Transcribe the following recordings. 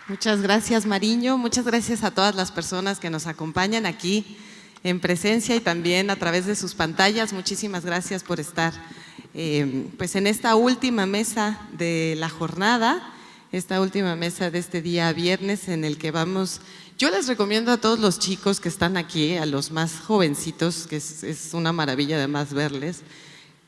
Muchas gracias, Mariño. Muchas gracias a todas las personas que nos acompañan aquí en presencia y también a través de sus pantallas. Muchísimas gracias por estar pues en esta última mesa de la jornada, esta última mesa de este día viernes en el que vamos. Yo les recomiendo a todos los chicos que están aquí, a los más jovencitos, que es una maravilla además verles,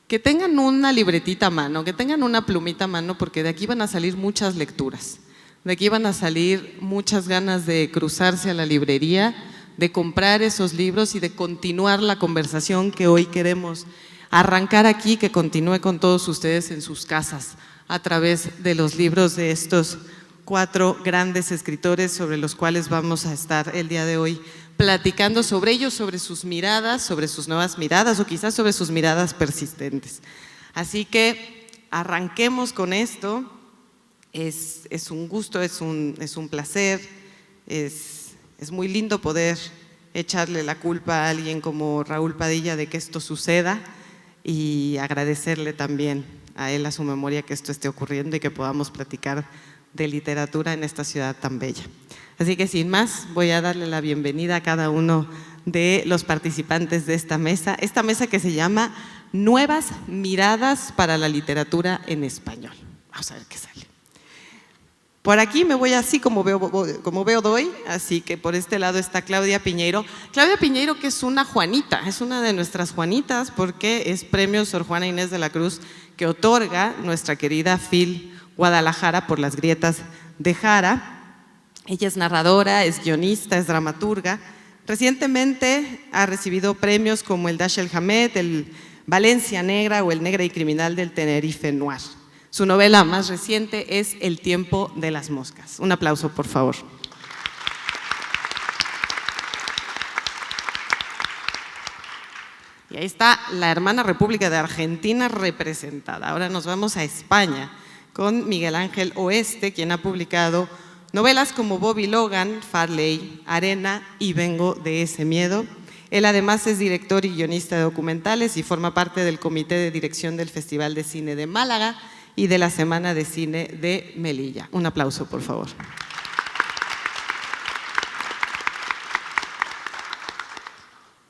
que tengan una libretita a mano, que tengan una plumita a mano, porque de aquí van a salir muchas lecturas. De aquí van a salir muchas ganas de cruzarse a la librería, de comprar esos libros y de continuar la conversación que hoy queremos arrancar aquí, que continúe con todos ustedes en sus casas a través de los libros de estos 4 grandes escritores sobre los cuales vamos a estar el día de hoy platicando sobre ellos, sobre sus miradas, sobre sus nuevas miradas o quizás sobre sus miradas persistentes. Así que arranquemos con esto. Es un gusto, es un placer, es muy lindo poder echarle la culpa a alguien como Raúl Padilla de que esto suceda y agradecerle también a él, a su memoria, que esto esté ocurriendo y que podamos platicar de literatura en esta ciudad tan bella. Así que sin más, voy a darle la bienvenida a cada uno de los participantes de esta mesa que se llama Nuevas Miradas para la Literatura en Español. Vamos a ver qué sale. Por aquí me voy así como veo doy, así que por este lado está Claudia Piñeiro. Claudia Piñeiro, que es una Juanita, es una de nuestras Juanitas porque es premio Sor Juana Inés de la Cruz que otorga nuestra querida FIL Guadalajara por las grietas de Jara. Ella es narradora, es guionista, es dramaturga. Recientemente ha recibido premios como el Dashiell Hamed, el Valencia Negra o el Negra y Criminal del Tenerife Noir. Su novela más reciente es El tiempo de las moscas. Un aplauso, por favor. Y ahí está la hermana República de Argentina representada. Ahora nos vamos a España con Miguel Ángel Oeste, quien ha publicado novelas como Bobby Logan, Farley, Arena y Vengo de ese miedo. Él además es director y guionista de documentales y forma parte del comité de dirección del Festival de Cine de Málaga y de la Semana de Cine de Melilla. Un aplauso, por favor.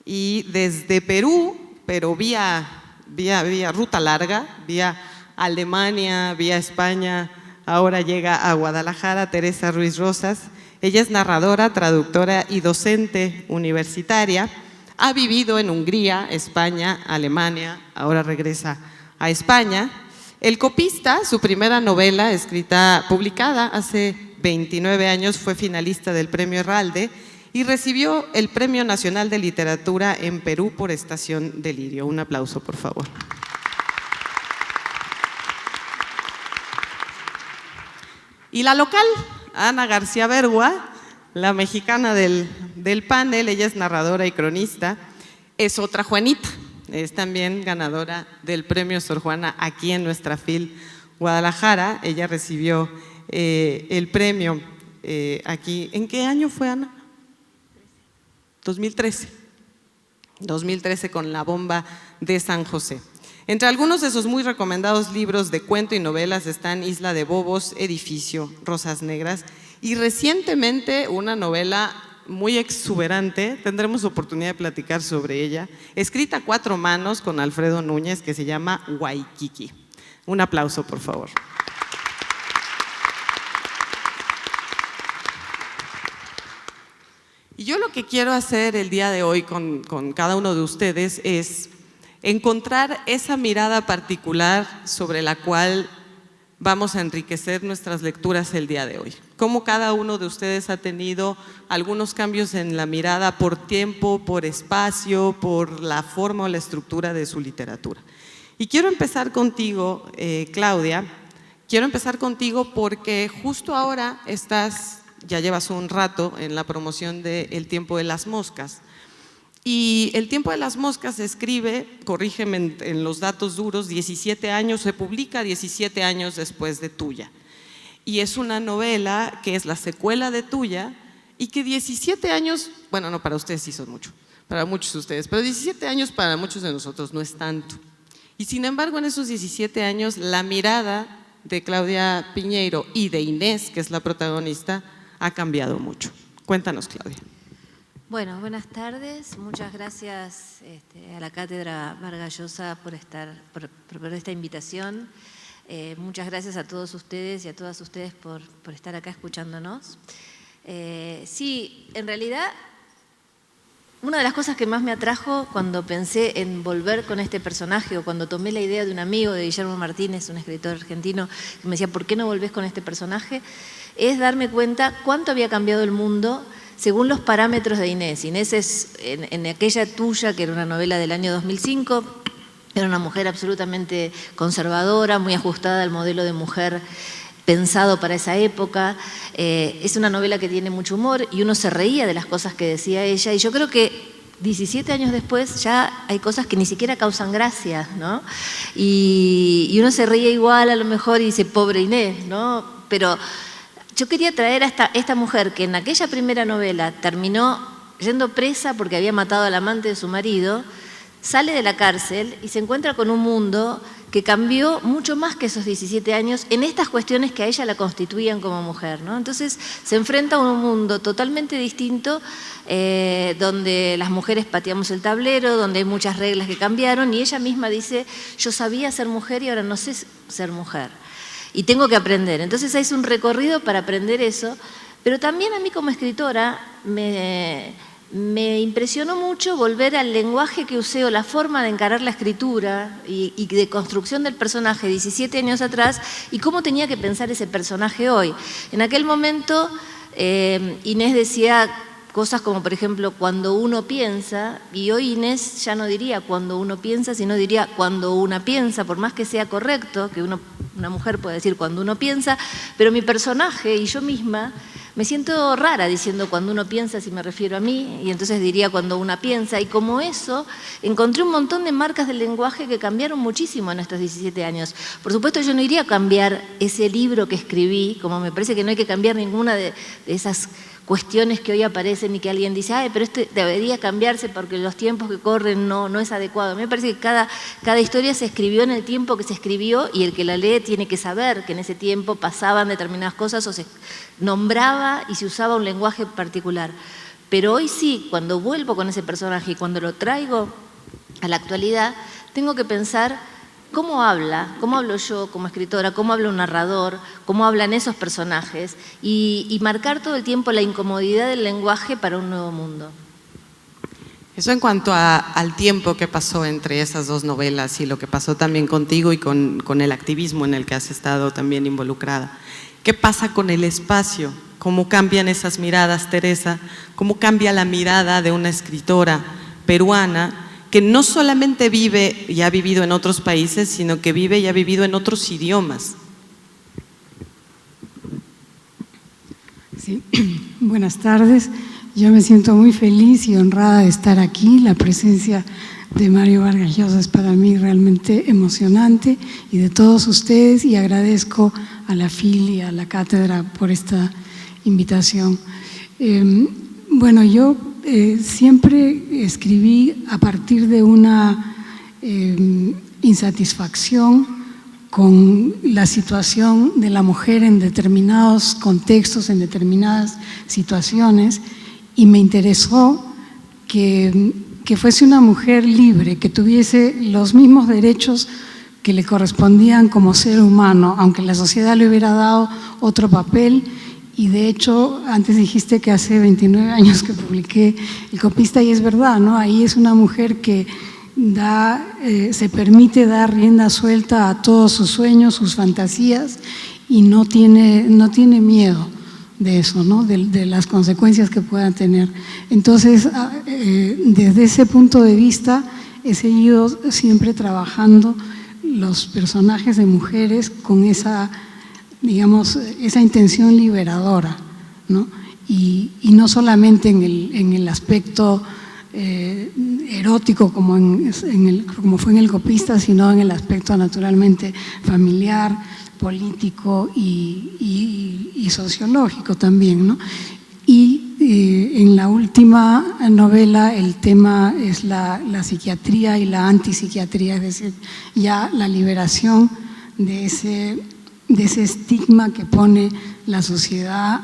Y desde Perú, pero vía ruta larga, vía Alemania, vía España, ahora llega a Guadalajara Teresa Ruiz Rosas. Ella es narradora, traductora y docente universitaria. Ha vivido en Hungría, España, Alemania, ahora regresa a España. El copista, su primera novela publicada hace 29 años, fue finalista del Premio Herralde y recibió el Premio Nacional de Literatura en Perú por Estación Delirio. Un aplauso, por favor. Y la local, Ana García Bergua, la mexicana del panel, ella es narradora y cronista, es otra Juanita. Es también ganadora del premio Sor Juana aquí en nuestra FIL Guadalajara. Ella recibió el premio aquí. ¿En qué año fue, Ana? 2013. 2013 con La bomba de San José. Entre algunos de sus muy recomendados libros de cuento y novelas están Isla de Bobos, Edificio, Rosas Negras y recientemente una novela muy exuberante, tendremos oportunidad de platicar sobre ella, escrita a 4 manos con Alfredo Núñez, que se llama Waikiki. Un aplauso, por favor. Y yo lo que quiero hacer el día de hoy con cada uno de ustedes es encontrar esa mirada particular sobre la cual vamos a enriquecer nuestras lecturas el día de hoy. Cómo cada uno de ustedes ha tenido algunos cambios en la mirada por tiempo, por espacio, por la forma o la estructura de su literatura. Y quiero empezar contigo, Claudia. Quiero empezar contigo porque justo ahora ya llevas un rato en la promoción de El tiempo de las moscas. Y El tiempo de las moscas se escribe, corrígeme en los datos duros, 17 años, se publica 17 años después de Tuya. Y es una novela que es la secuela de Tuya y que 17 años, bueno, no, para ustedes sí son mucho, para muchos de ustedes, pero 17 años para muchos de nosotros no es tanto. Y sin embargo, en esos 17 años, la mirada de Claudia Piñeiro y de Inés, que es la protagonista, ha cambiado mucho. Cuéntanos, Claudia. Bueno, buenas tardes. Muchas gracias a la Cátedra Vargas Llosa por esta invitación. Muchas gracias a todos ustedes y a todas ustedes por estar acá escuchándonos. Sí, en realidad, una de las cosas que más me atrajo cuando pensé en volver con este personaje o cuando tomé la idea de un amigo, de Guillermo Martínez, un escritor argentino, que me decía, ¿por qué no volvés con este personaje?, es darme cuenta cuánto había cambiado el mundo según los parámetros de Inés. Inés es, en aquella tuya, que era una novela del año 2005, era una mujer absolutamente conservadora, muy ajustada al modelo de mujer pensado para esa época. Es una novela que tiene mucho humor y uno se reía de las cosas que decía ella, y yo creo que 17 años después ya hay cosas que ni siquiera causan gracia, ¿no? Y uno se ríe igual a lo mejor y dice, pobre Inés, ¿no? Pero yo quería traer a esta mujer que en aquella primera novela terminó yendo presa porque había matado al amante de su marido, sale de la cárcel y se encuentra con un mundo que cambió mucho más que esos 17 años en estas cuestiones que a ella la constituían como mujer, ¿no? Entonces se enfrenta a un mundo totalmente distinto, donde las mujeres pateamos el tablero, donde hay muchas reglas que cambiaron, y ella misma dice, yo sabía ser mujer y ahora no sé ser mujer. Y tengo que aprender. Entonces es un recorrido para aprender eso, pero también a mí como escritora me impresionó mucho volver al lenguaje que usé o la forma de encarar la escritura y de construcción del personaje 17 años atrás y cómo tenía que pensar ese personaje hoy. En aquel momento Inés decía cosas como, por ejemplo, cuando uno piensa, y hoy Inés ya no diría cuando uno piensa, sino diría cuando una piensa, por más que sea correcto, que una mujer puede decir cuando uno piensa, pero mi personaje y yo misma me siento rara diciendo cuando uno piensa si me refiero a mí, y entonces diría cuando una piensa, y como eso encontré un montón de marcas del lenguaje que cambiaron muchísimo en estos 17 años. Por supuesto yo no iría a cambiar ese libro que escribí, como me parece que no hay que cambiar ninguna de esas cuestiones que hoy aparecen y que alguien dice, ay, pero esto debería cambiarse porque los tiempos que corren no es adecuado. A mí me parece que cada historia se escribió en el tiempo que se escribió y el que la lee tiene que saber que en ese tiempo pasaban determinadas cosas o se nombraba y se usaba un lenguaje particular. Pero hoy sí, cuando vuelvo con ese personaje y cuando lo traigo a la actualidad, tengo que pensar cómo hablo yo como escritora, cómo habla un narrador, cómo hablan esos personajes y marcar todo el tiempo la incomodidad del lenguaje para un nuevo mundo. Eso en cuanto al tiempo que pasó entre esas dos novelas y lo que pasó también contigo y con el activismo en el que has estado también involucrada. ¿Qué pasa con el espacio? ¿Cómo cambian esas miradas, Teresa? ¿Cómo cambia la mirada de una escritora peruana que no solamente vive y ha vivido en otros países, sino que vive y ha vivido en otros idiomas? Sí. Buenas tardes. Yo me siento muy feliz y honrada de estar aquí. La presencia de Mario Vargas Llosa es para mí realmente emocionante, y de todos ustedes, y agradezco a la FIL y a la cátedra por esta invitación. Bueno, yo siempre escribí a partir de una insatisfacción con la situación de la mujer en determinados contextos, en determinadas situaciones, y me interesó que fuese una mujer libre, que tuviese los mismos derechos que le correspondían como ser humano, aunque la sociedad le hubiera dado otro papel. Y de hecho, antes dijiste que hace 29 años que publiqué El Copista, y es verdad, ¿no? Ahí es una mujer que se permite dar rienda suelta a todos sus sueños, sus fantasías, y no tiene miedo de eso, ¿no? De las consecuencias que puedan tener. Entonces, desde ese punto de vista, he seguido siempre trabajando los personajes de mujeres con esa, digamos, esa intención liberadora, ¿no? Y no solamente en el aspecto erótico como fue en El Copista, sino en el aspecto naturalmente familiar, político y sociológico también, ¿no? Y en la última novela el tema es la psiquiatría y la antipsiquiatría, es decir, ya la liberación de ese estigma que pone la sociedad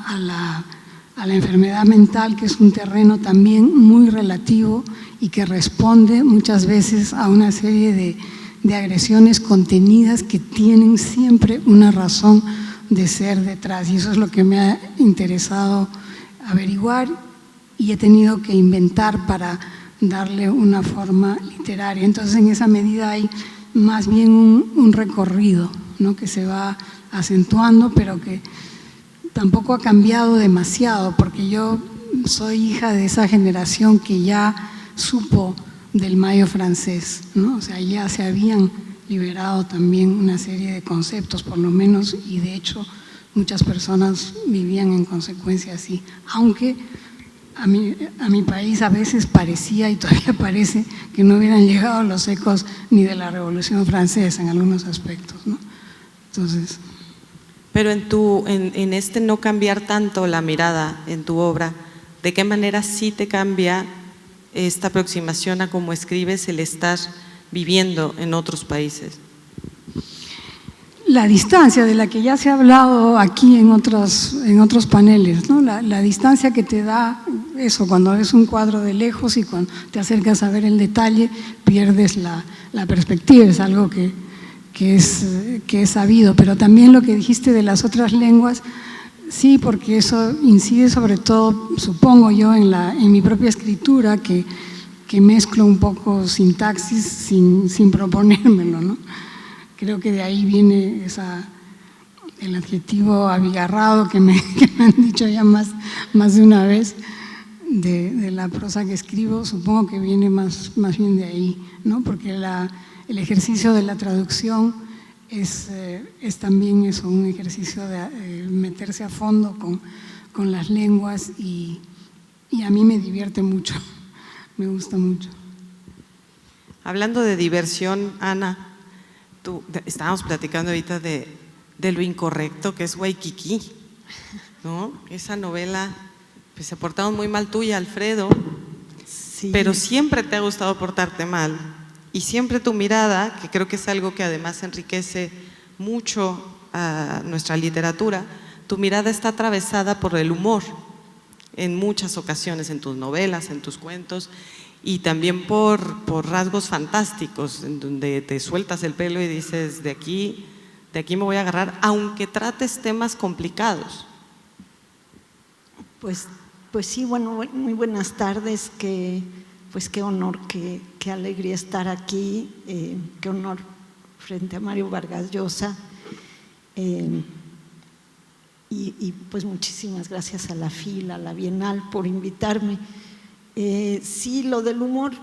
a la enfermedad mental, que es un terreno también muy relativo y que responde muchas veces a una serie de agresiones contenidas que tienen siempre una razón de ser detrás, y eso es lo que me ha interesado averiguar y he tenido que inventar para darle una forma literaria. Entonces, en esa medida hay más bien un recorrido, ¿no?, que se va acentuando, pero que tampoco ha cambiado demasiado, porque yo soy hija de esa generación que ya supo del Mayo francés, ¿no? O sea, ya se habían liberado también una serie de conceptos, por lo menos, y de hecho muchas personas vivían en consecuencia así, aunque a mi país a veces parecía, y todavía parece, que no hubieran llegado los ecos ni de la Revolución Francesa en algunos aspectos, ¿no? Entonces… Pero en este no cambiar tanto la mirada en tu obra, ¿de qué manera sí te cambia esta aproximación a cómo escribes el estar viviendo en otros países? La distancia de la que ya se ha hablado aquí en otros paneles, ¿no? La distancia que te da eso, cuando ves un cuadro de lejos y cuando te acercas a ver el detalle, pierdes la perspectiva, es algo que es sabido. Pero también lo que dijiste de las otras lenguas, sí, porque eso incide sobre todo, supongo yo, en mi propia escritura, que mezclo un poco sintaxis sin proponérmelo, ¿no? Creo que de ahí viene el adjetivo abigarrado que me han dicho ya más de una vez de la prosa que escribo. Supongo que viene más bien de ahí, ¿no? Porque el ejercicio de la traducción es también eso, un ejercicio de meterse a fondo con las lenguas y a mí me divierte mucho, me gusta mucho. Hablando de diversión, Ana, estábamos platicando ahorita de lo incorrecto que es Waikiki, ¿no? Esa novela, pues se portaron muy mal tú y Alfredo, sí, pero siempre te ha gustado portarte mal y siempre tu mirada, que creo que es algo que además enriquece mucho a nuestra literatura, tu mirada está atravesada por el humor en muchas ocasiones, en tus novelas, en tus cuentos, y también por rasgos fantásticos, en donde te sueltas el pelo y dices, de aquí me voy a agarrar, aunque trates temas complicados. Pues sí, bueno, muy buenas tardes, qué honor, qué alegría estar aquí, qué honor frente a Mario Vargas Llosa, y pues muchísimas gracias a la FIL, a la Bienal por invitarme. Sí, lo del humor,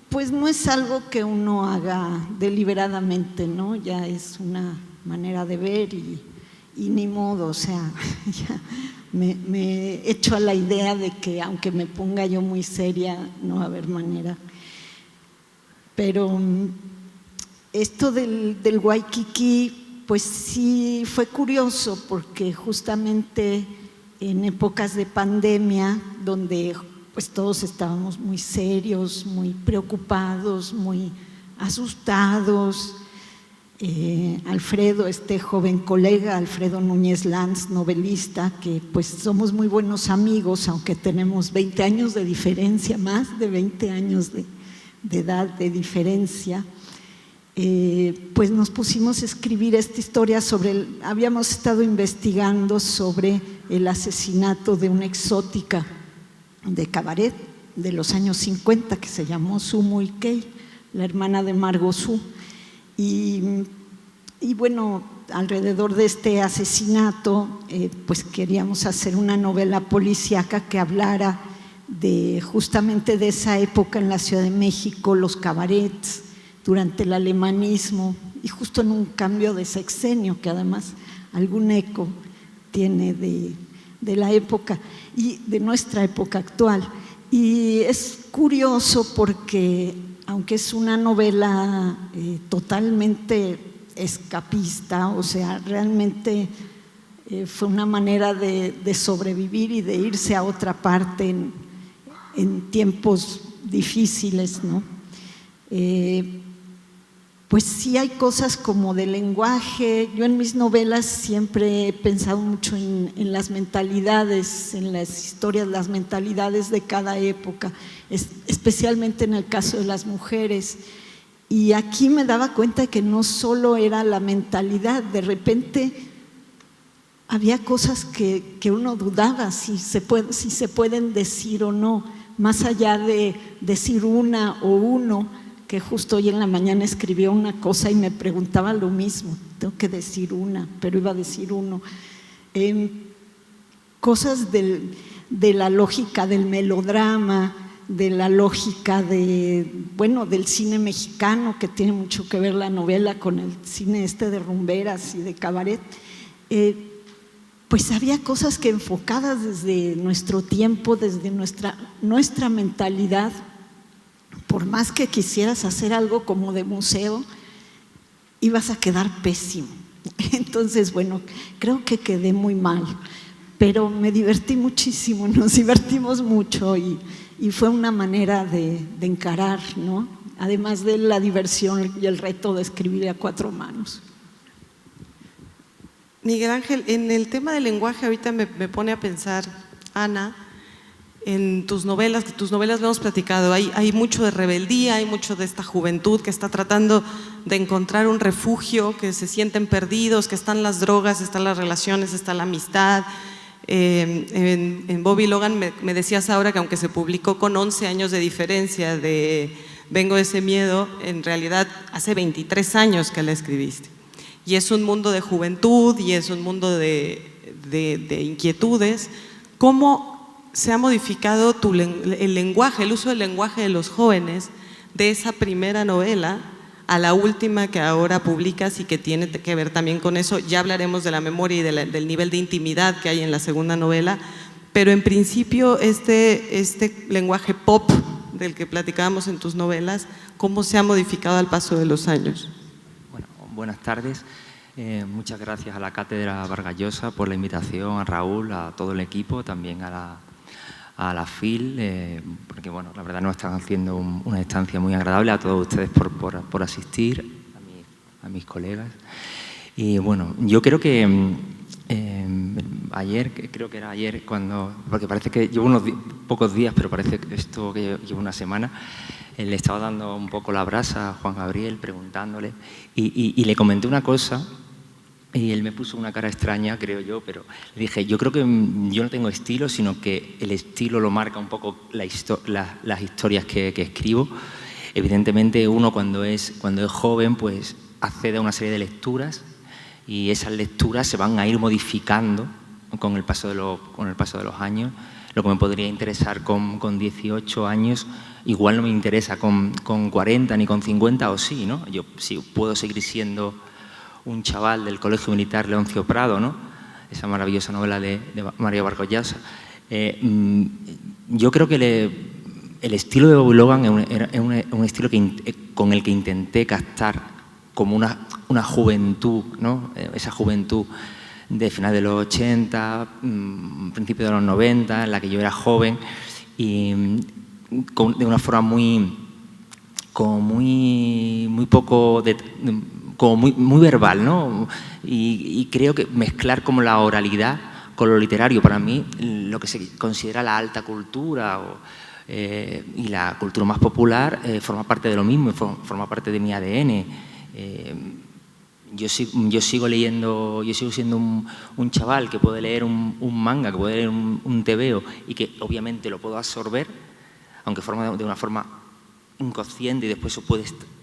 pues no es algo que uno haga deliberadamente, ¿no? Ya es una manera de ver y ni modo, o sea, ya me he hecho a la idea de que aunque me ponga yo muy seria, no va a haber manera. Pero esto del Waikiki, pues sí fue curioso, porque justamente en épocas de pandemia, donde pues todos estábamos muy serios, muy preocupados, muy asustados. Alfredo, este joven colega, Alfredo Núñez Lanz, novelista, que pues somos muy buenos amigos, aunque tenemos 20 años de diferencia, más de 20 años de edad de diferencia, pues nos pusimos a escribir esta historia habíamos estado investigando sobre el asesinato de una exótica de cabaret de los años 50 que se llamó Su Muy Kei, la hermana de Margot Su. Y bueno, alrededor de este asesinato, pues queríamos hacer una novela policíaca que hablara justamente de esa época en la Ciudad de México, los cabarets, durante el alemanismo y justo en un cambio de sexenio que además algún eco tiene de la época y de nuestra época actual. Y es curioso porque aunque es una novela totalmente escapista, o sea, realmente fue una manera de sobrevivir y de irse a otra parte en tiempos difíciles, ¿no? pues sí hay cosas como de lenguaje. Yo en mis novelas siempre he pensado mucho en las mentalidades, en las historias, las mentalidades de cada época, especialmente en el caso de las mujeres. Y aquí me daba cuenta de que no solo era la mentalidad, de repente había cosas que uno dudaba si se pueden decir o no, más allá de decir una o uno, que justo hoy en la mañana escribió una cosa y me preguntaba lo mismo, tengo que decir una, pero iba a decir uno. Cosas de la lógica del melodrama, de la lógica del cine mexicano, que tiene mucho que ver la novela con el cine de rumberas y de cabaret. Pues había cosas que enfocadas desde nuestro tiempo, desde nuestra mentalidad, por más que quisieras hacer algo como de museo, ibas a quedar pésimo. Entonces, bueno, creo que quedé muy mal, pero me divertí muchísimo, nos divertimos mucho y fue una manera de encarar, ¿no? Además de la diversión y el reto de escribir a 4 manos. Miguel Ángel, en el tema del lenguaje ahorita me pone a pensar, Ana, en tus novelas lo hemos platicado, hay mucho de rebeldía, hay mucho de esta juventud que está tratando de encontrar un refugio, que se sienten perdidos, que están las drogas, están las relaciones, está la amistad. En Bobby Logan me decías ahora que aunque se publicó con 11 años de diferencia de Vengo de ese miedo, en realidad hace 23 años que la escribiste. Y es un mundo de juventud y es un mundo de inquietudes. ¿Cómo se ha modificado el lenguaje, el uso del lenguaje de los jóvenes de esa primera novela a la última que ahora publicas y que tiene que ver también con eso? Ya hablaremos de la memoria y del nivel de intimidad que hay en la segunda novela, pero en principio este lenguaje pop del que platicábamos en tus novelas, ¿cómo se ha modificado al paso de los años? Bueno, buenas tardes. Muchas gracias a la Cátedra Vargas Llosa por la invitación, a Raúl, a todo el equipo, también a la FIL, porque bueno, la verdad nos están haciendo una estancia muy agradable, a todos ustedes por asistir, a mis colegas. Y bueno, yo creo que creo que era ayer, porque parece que llevo unos pocos días, pero parece que esto que llevo una semana, le estaba dando un poco la brasa a Juan Gabriel, preguntándole, y le comenté una cosa. Y él me puso una cara extraña, creo yo, pero le dije, yo creo que yo no tengo estilo, sino que el estilo lo marca un poco las historias que escribo. Evidentemente uno cuando es joven pues accede a una serie de lecturas y esas lecturas se van a ir modificando con el paso de los años. Lo que me podría interesar con 18 años, igual no me interesa con 40 ni con 50 o sí, ¿no? Yo sí puedo seguir siendo un chaval del Colegio Militar Leoncio Prado, ¿no? Esa maravillosa novela de María Vargas Llosa. Yo creo que el estilo de Bobby Logan es un estilo con el que intenté captar como una juventud, ¿no? Esa juventud de final de los 80, principio de los 90, en la que yo era joven y de una forma muy poco como muy verbal, ¿no? Y creo que mezclar como la oralidad con lo literario, para mí, lo que se considera la alta cultura y la cultura más popular, forma parte de lo mismo, forma parte de mi ADN. Yo sigo leyendo, yo sigo siendo un chaval que puede leer un manga, que puede leer un tebeo y que obviamente lo puedo absorber, aunque de una forma inconsciente y después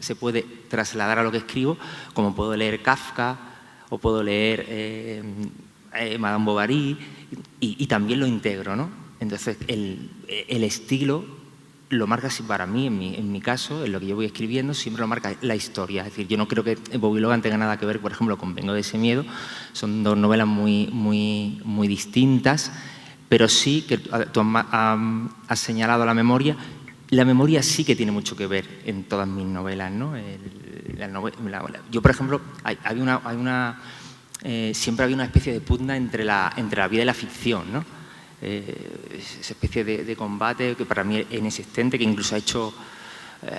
se puede trasladar a lo que escribo, como puedo leer Kafka o puedo leer Madame Bovary y también lo integro, ¿no? Entonces el estilo lo marca, para mí, en mi caso, en lo que yo voy escribiendo, siempre lo marca la historia. Es decir, yo no creo que Bobby Logan tenga nada que ver, por ejemplo, con Vengo de ese miedo. Son dos novelas muy distintas, pero sí que tú has señalado la memoria. La memoria sí que tiene mucho que ver en todas mis novelas, ¿no? Yo, por ejemplo, siempre había una especie de pugna entre la vida y la ficción, ¿no? Esa especie de combate que para mí es inexistente, que incluso ha hecho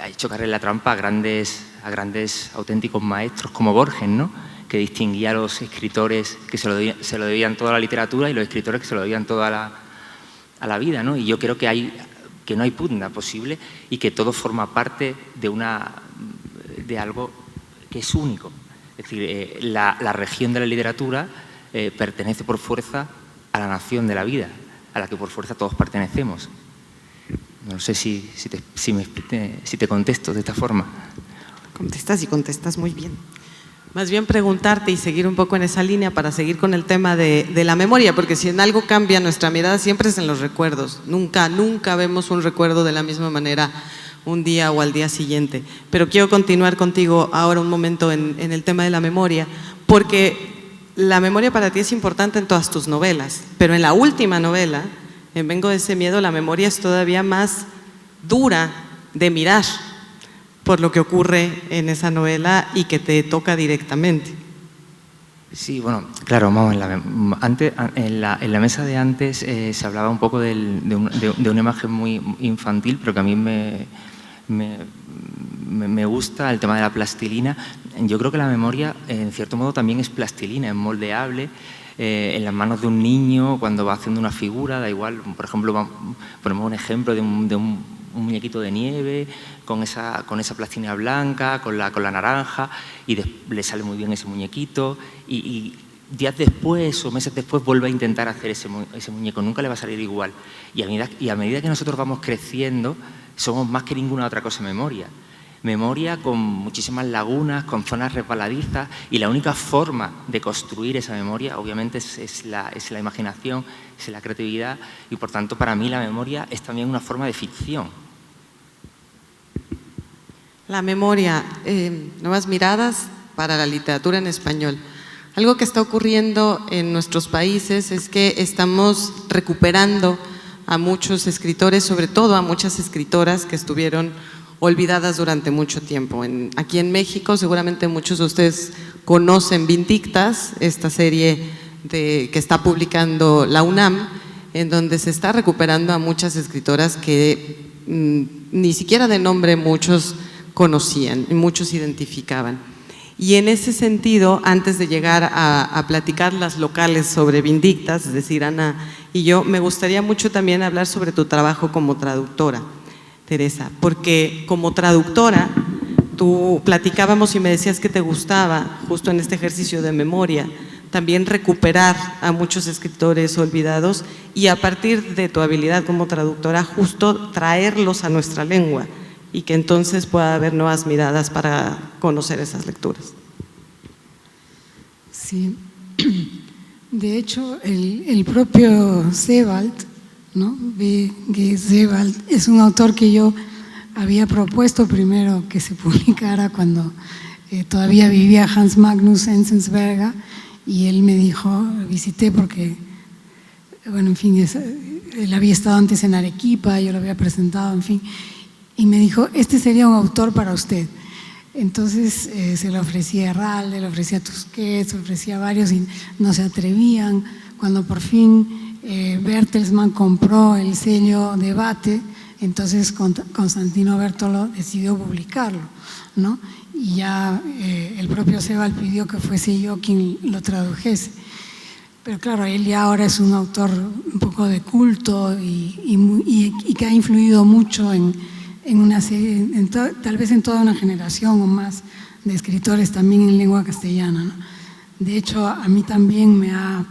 ha hecho caer en la trampa a grandes auténticos maestros como Borges, ¿no? Que distinguía a los escritores que se lo debían toda la literatura y los escritores que se lo debían toda a la vida, ¿no? Y yo creo que no hay pugna posible y que todo forma parte de algo que es único. Es decir, la región de la literatura pertenece por fuerza a la nación de la vida, a la que por fuerza todos pertenecemos. No sé si te contesto de esta forma. Contestas y contestas muy bien. Más bien preguntarte y seguir un poco en esa línea para seguir con el tema de la memoria, porque si en algo cambia nuestra mirada siempre es en los recuerdos. Nunca vemos un recuerdo de la misma manera un día o al día siguiente. Pero quiero continuar contigo ahora un momento en el tema de la memoria, porque la memoria para ti es importante en todas tus novelas, pero en la última novela, en Vengo de ese miedo, la memoria es todavía más dura de mirar por lo que ocurre en esa novela y que te toca directamente. Sí, bueno, claro, vamos, en la mesa de antes se hablaba un poco de una imagen muy infantil, pero que a mí me gusta el tema de la plastilina. Yo creo que la memoria, en cierto modo, también es plastilina, es moldeable en las manos de un niño cuando va haciendo una figura, da igual, por ejemplo, ponemos un ejemplo de un muñequito de nieve con esa plastilina blanca, con la naranja, y le sale muy bien ese muñequito, y días después o meses después vuelve a intentar hacer ese muñeco, nunca le va a salir igual. Y a medida que nosotros vamos creciendo, somos más que ninguna otra cosa memoria. Memoria con muchísimas lagunas, con zonas resbaladizas, y la única forma de construir esa memoria, obviamente, es la imaginación, es la creatividad, y por tanto, para mí la memoria es también una forma de ficción. La memoria, nuevas miradas para la literatura en español. Algo que está ocurriendo en nuestros países es que estamos recuperando a muchos escritores, sobre todo a muchas escritoras que estuvieron olvidadas durante mucho tiempo. Aquí en México seguramente muchos de ustedes conocen Vindictas, esta serie que está publicando la UNAM, en donde se está recuperando a muchas escritoras que ni siquiera de nombre muchos conocían y muchos identificaban. Y en ese sentido, antes de llegar a platicar las locales sobre Vindictas, es decir, Ana y yo, me gustaría mucho también hablar sobre tu trabajo como traductora, Teresa, porque como traductora, tú platicábamos y me decías que te gustaba, justo en este ejercicio de memoria, también recuperar a muchos escritores olvidados y a partir de tu habilidad como traductora, justo traerlos a nuestra lengua y que entonces pueda haber nuevas miradas para conocer esas lecturas. Sí, de hecho el propio Sebald, ¿no? B.G. Sebald es un autor que yo había propuesto primero que se publicara cuando todavía vivía Hans Magnus Enzensberger, y él me dijo, visité porque, bueno, en fin, él había estado antes en Arequipa, yo lo había presentado, en fin, y me dijo, este sería un autor para usted. Entonces se lo ofrecía a Herralde, le ofrecía a Tusquets, se ofrecía a varios y no se atrevían. Cuando por fin Bertelsmann compró el sello Debate, entonces Constantino Bertolo decidió publicarlo, ¿no? Y ya el propio Sebald pidió que fuese yo quien lo tradujese. Pero claro, él ya ahora es un autor un poco de culto y que ha influido mucho en una serie, tal vez en toda una generación o más de escritores también en lengua castellana, ¿no? De hecho, a mí también me ha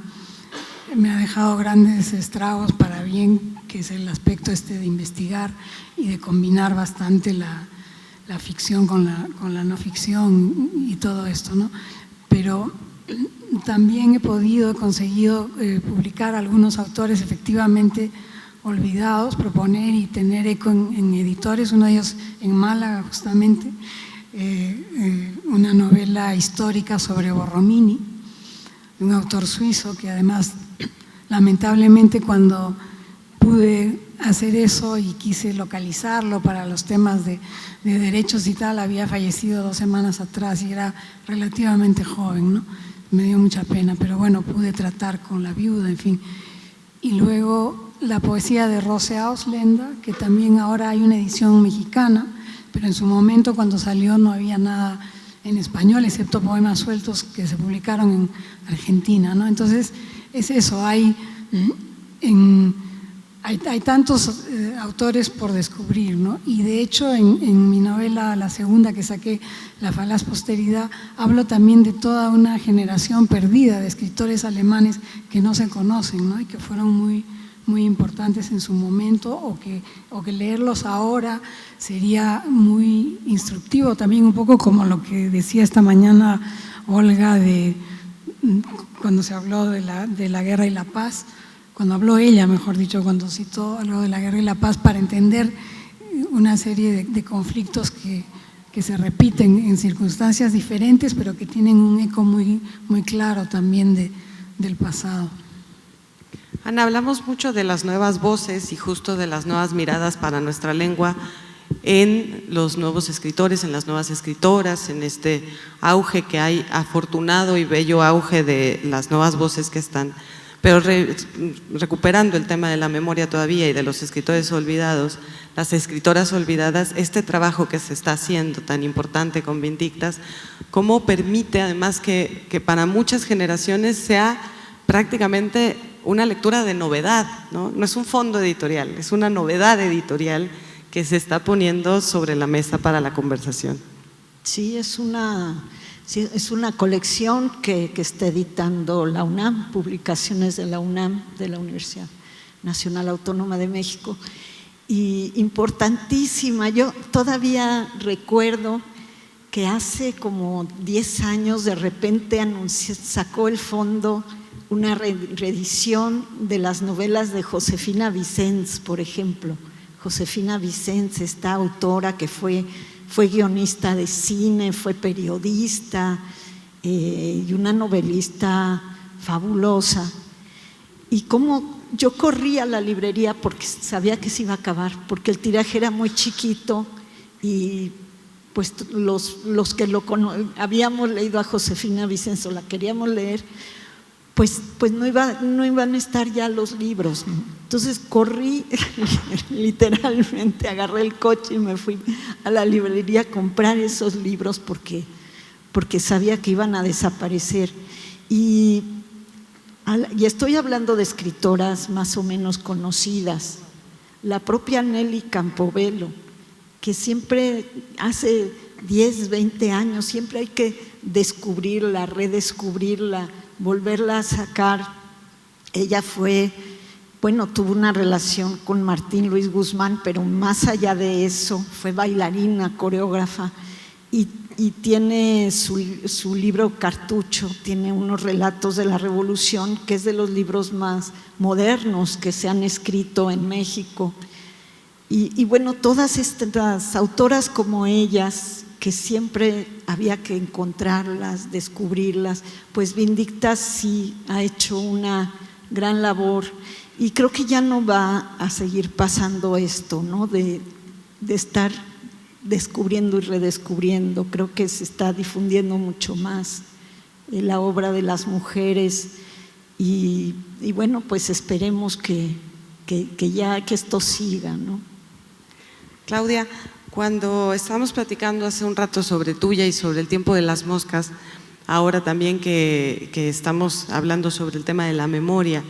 dejado grandes estragos para bien, que es el aspecto de investigar y de combinar bastante la ficción con la no ficción y todo esto, ¿no? Pero también he conseguido publicar algunos autores efectivamente olvidados, proponer y tener eco en editores, uno de ellos en Málaga justamente, una novela histórica sobre Borromini, de un autor suizo que además lamentablemente cuando pude hacer eso y quise localizarlo para los temas de derechos y tal, había fallecido 2 semanas atrás y era relativamente joven, ¿no? Me dio mucha pena, pero bueno, pude tratar con la viuda, en fin. Y luego la poesía de Rose Auslender, que también ahora hay una edición mexicana, pero en su momento cuando salió no había nada en español, excepto poemas sueltos que se publicaron en Argentina, ¿no? Entonces, es eso, hay tantos autores por descubrir, ¿no? Y de hecho, en mi novela, la segunda que saqué, La falaz posteridad, hablo también de toda una generación perdida de escritores alemanes que no se conocen, ¿no? Y que fueron muy importantes en su momento, o que leerlos ahora sería muy instructivo, también un poco como lo que decía esta mañana Olga cuando se habló de la guerra y la paz, cuando habló ella, mejor dicho, cuando citó algo de la guerra y la paz, para entender una serie de conflictos que se repiten en circunstancias diferentes, pero que tienen un eco muy claro también del pasado. Ana, hablamos mucho de las nuevas voces y justo de las nuevas miradas para nuestra lengua en los nuevos escritores, en las nuevas escritoras, en este auge que hay, afortunado y bello auge de las nuevas voces que están, pero recuperando el tema de la memoria todavía y de los escritores olvidados, las escritoras olvidadas, este trabajo que se está haciendo tan importante con Vindictas, cómo permite además que para muchas generaciones sea prácticamente una lectura de novedad, ¿no? No es un fondo editorial, es una novedad editorial que se está poniendo sobre la mesa para la conversación. Sí, es una colección que está editando la UNAM, publicaciones de la UNAM, de la Universidad Nacional Autónoma de México, y importantísima. Yo todavía recuerdo que hace como 10 años de repente sacó el fondo una reedición de las novelas de Josefina Vicens, por ejemplo. Josefina Vicens, esta autora que fue guionista de cine, fue periodista y una novelista fabulosa. Y como yo corría a la librería porque sabía que se iba a acabar, porque el tiraje era muy chiquito y pues los que habíamos leído a Josefina Vicens o la queríamos leer, pues no iban a estar ya los libros, ¿no? Entonces corrí, literalmente agarré el coche y me fui a la librería a comprar esos libros porque sabía que iban a desaparecer. Y estoy hablando de escritoras más o menos conocidas, la propia Nelly Campobello, que siempre hace 10, 20 años, siempre hay que descubrirla, redescubrirla, volverla a sacar. Ella tuvo una relación con Martín Luis Guzmán, pero más allá de eso, fue bailarina, coreógrafa, y tiene su libro Cartucho, tiene unos relatos de la Revolución, que es de los libros más modernos que se han escrito en México. Y bueno, todas estas autoras como ellas, que siempre había que encontrarlas, descubrirlas, pues Vindictas sí ha hecho una gran labor, y creo que ya no va a seguir pasando esto, ¿no? De estar descubriendo y redescubriendo. Creo que se está difundiendo mucho más la obra de las mujeres, y bueno, pues esperemos que esto siga, ¿no? Claudia, cuando estábamos platicando hace un rato sobre tuya y sobre el tiempo de las moscas, ahora también que estamos hablando sobre el tema de la memoria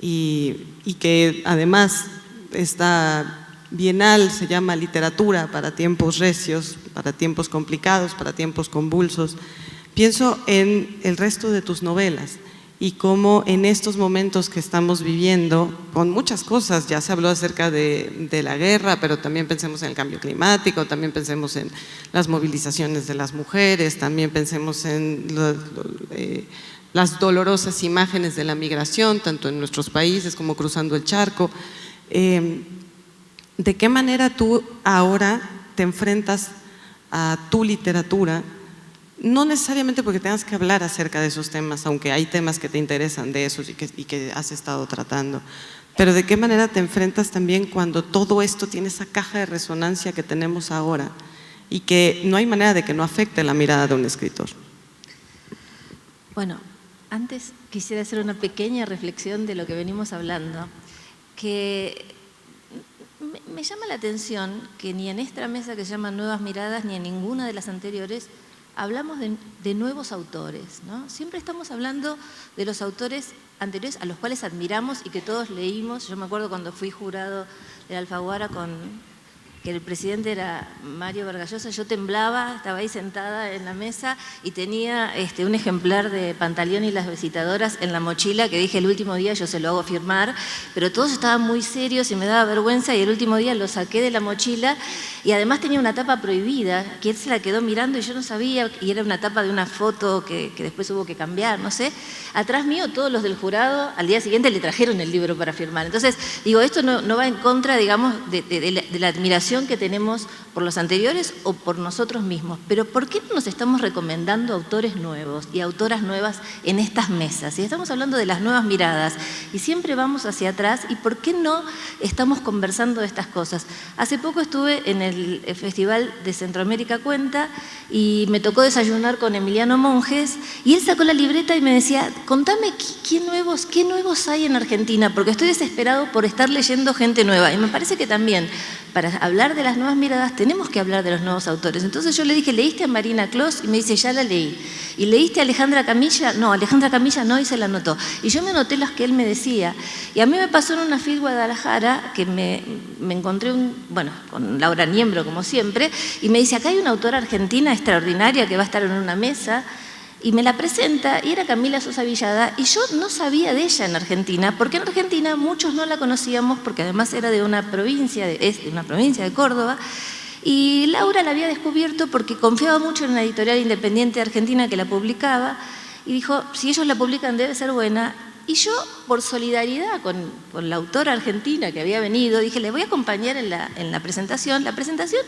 y que además esta bienal se llama Literatura para tiempos recios, para tiempos complicados, para tiempos convulsos, pienso en el resto de tus novelas y cómo en estos momentos que estamos viviendo, con muchas cosas, ya se habló acerca de la guerra, pero también pensemos en el cambio climático, también pensemos en las movilizaciones de las mujeres, también pensemos en las dolorosas imágenes de la migración, tanto en nuestros países como cruzando el charco. ¿De qué manera tú ahora te enfrentas a tu literatura? No necesariamente porque tengas que hablar acerca de esos temas, aunque hay temas que te interesan de esos y que has estado tratando, pero ¿de qué manera te enfrentas también cuando todo esto tiene esa caja de resonancia que tenemos ahora y que no hay manera de que no afecte la mirada de un escritor? Bueno, antes quisiera hacer una pequeña reflexión de lo que venimos hablando, que me llama la atención que ni en esta mesa que se llama Nuevas Miradas, ni en ninguna de las anteriores, hablamos de nuevos autores, ¿no? Siempre estamos hablando de los autores anteriores a los cuales admiramos y que todos leímos. Yo me acuerdo cuando fui jurado de Alfaguara que el presidente era Mario Vargas Llosa, yo temblaba, estaba ahí sentada en la mesa y tenía un ejemplar de Pantaleón y las visitadoras en la mochila que dije el último día yo se lo hago firmar, pero todos estaban muy serios y me daba vergüenza y el último día lo saqué de la mochila y además tenía una tapa prohibida que él se la quedó mirando y yo no sabía, y era una tapa de una foto que después hubo que cambiar, no sé. Atrás mío todos los del jurado al día siguiente le trajeron el libro para firmar. Entonces, digo, esto no va en contra, digamos, de la admiración que tenemos por los anteriores o por nosotros mismos, pero ¿por qué no nos estamos recomendando autores nuevos y autoras nuevas en estas mesas? Y estamos hablando de las nuevas miradas y siempre vamos hacia atrás, ¿y por qué no estamos conversando de estas cosas? Hace poco estuve en el Festival de Centroamérica Cuenta y me tocó desayunar con Emiliano Monjes y él sacó la libreta y me decía, contame qué nuevos hay en Argentina, porque estoy desesperado por estar leyendo gente nueva. Y me parece que también para hablar de las nuevas miradas tenemos que hablar de los nuevos autores. Entonces yo le dije, ¿leíste a Marina Clos? Y me dice, ya la leí. ¿Y leíste a Alejandra Camilla? No, Alejandra Camilla no, y se la anotó. Y yo me anoté las que él me decía. Y a mí me pasó en una FIL Guadalajara que me encontré con Laura Niembro, como siempre, y me dice, acá hay una autora argentina extraordinaria que va a estar en una mesa. Y me la presenta, y era Camila Sosa Villada, y yo no sabía de ella en Argentina, porque en Argentina muchos no la conocíamos, porque además era de una provincia, de Córdoba, y Laura la había descubierto porque confiaba mucho en una editorial independiente argentina que la publicaba, y dijo, si ellos la publican debe ser buena, y yo, por solidaridad con la autora argentina que había venido, dije, le voy a acompañar en la presentación. La presentación,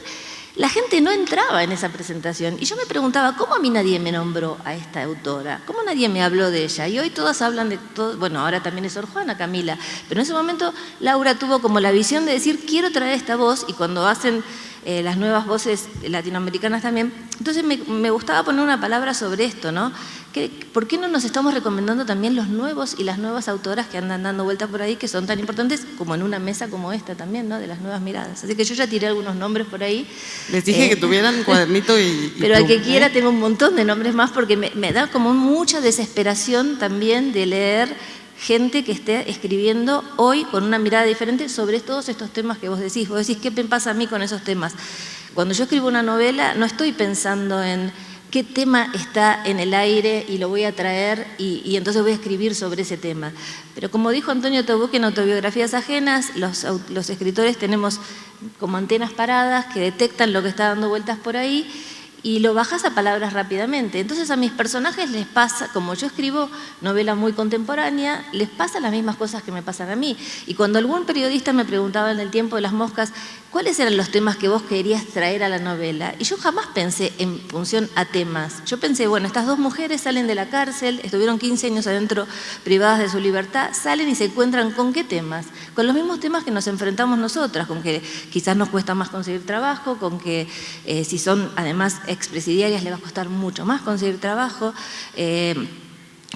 la gente no entraba en esa presentación. Y yo me preguntaba, ¿cómo a mí nadie me nombró a esta autora? ¿Cómo nadie me habló de ella? Y hoy todas hablan de todo, bueno, ahora también es Sor Juana, Camila. Pero en ese momento Laura tuvo como la visión de decir, quiero traer esta voz, y cuando hacen las nuevas voces latinoamericanas también. Entonces me gustaba poner una palabra sobre esto, ¿no? ¿Por qué no nos estamos recomendando también los nuevos y las nuevas autoras que andan dando vueltas por ahí, que son tan importantes como en una mesa como esta también, ¿no? De las nuevas miradas. Así que yo ya tiré algunos nombres por ahí. Les dije que tuvieran cuadernito y pero al que quiera tengo un montón de nombres más porque me da como mucha desesperación también de leer gente que esté escribiendo hoy con una mirada diferente sobre todos estos temas que vos decís. Vos decís, ¿qué me pasa a mí con esos temas? Cuando yo escribo una novela no estoy pensando en qué tema está en el aire y lo voy a traer y entonces voy a escribir sobre ese tema. Pero como dijo Antonio Tobuque en Autobiografías Ajenas, los escritores tenemos como antenas paradas que detectan lo que está dando vueltas por ahí y lo bajas a palabras rápidamente. Entonces a mis personajes les pasa, como yo escribo novela muy contemporánea, les pasa las mismas cosas que me pasan a mí. Y cuando algún periodista me preguntaba en el tiempo de las moscas, ¿cuáles eran los temas que vos querías traer a la novela? Y yo jamás pensé en función a temas. Yo pensé, bueno, estas dos mujeres salen de la cárcel, estuvieron 15 años adentro privadas de su libertad, salen y se encuentran ¿con qué temas? Con los mismos temas que nos enfrentamos nosotras, con que quizás nos cuesta más conseguir trabajo, con que si son además expresidiarias les va a costar mucho más conseguir trabajo,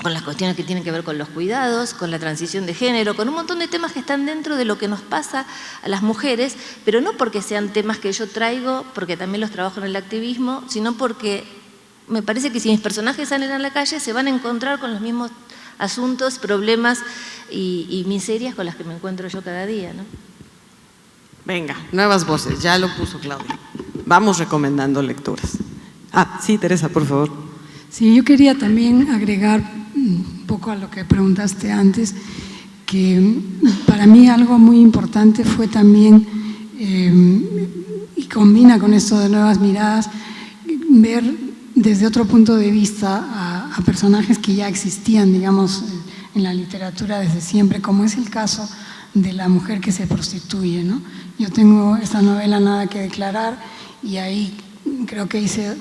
con las cuestiones que tienen que ver con los cuidados, con la transición de género, con un montón de temas que están dentro de lo que nos pasa a las mujeres, pero no porque sean temas que yo traigo, porque también los trabajo en el activismo, sino porque me parece que si mis personajes salen a la calle se van a encontrar con los mismos asuntos, problemas y miserias con las que me encuentro yo cada día, ¿no? Venga, nuevas voces, ya lo puso Claudia. Vamos recomendando lecturas. Sí, Teresa, por favor. Sí, yo quería también agregar un poco a lo que preguntaste antes, que para mí algo muy importante fue también, y combina con esto de nuevas miradas, ver desde otro punto de vista a personajes que ya existían, digamos, en la literatura desde siempre, como es el caso de la mujer que se prostituye, ¿no? Yo tengo esta novela Nada que declarar y ahí creo que hice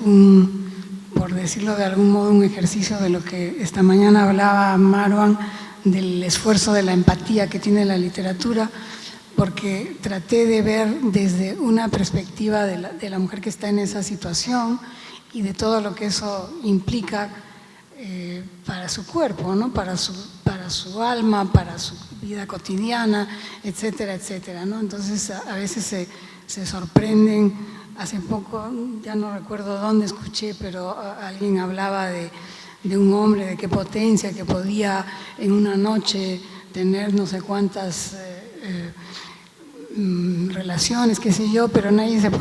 por decirlo de algún modo, un ejercicio de lo que esta mañana hablaba Marwan, del esfuerzo de la empatía que tiene la literatura, porque traté de ver desde una perspectiva de la mujer que está en esa situación y de todo lo que eso implica para su cuerpo, ¿no? para su alma, para vida cotidiana, etcétera, etcétera, ¿no? Entonces a veces se sorprenden. Hace poco, ya no recuerdo dónde escuché, pero alguien hablaba de un hombre, de qué potencia, que podía en una noche tener no sé cuántas relaciones, qué sé yo, pero nadie se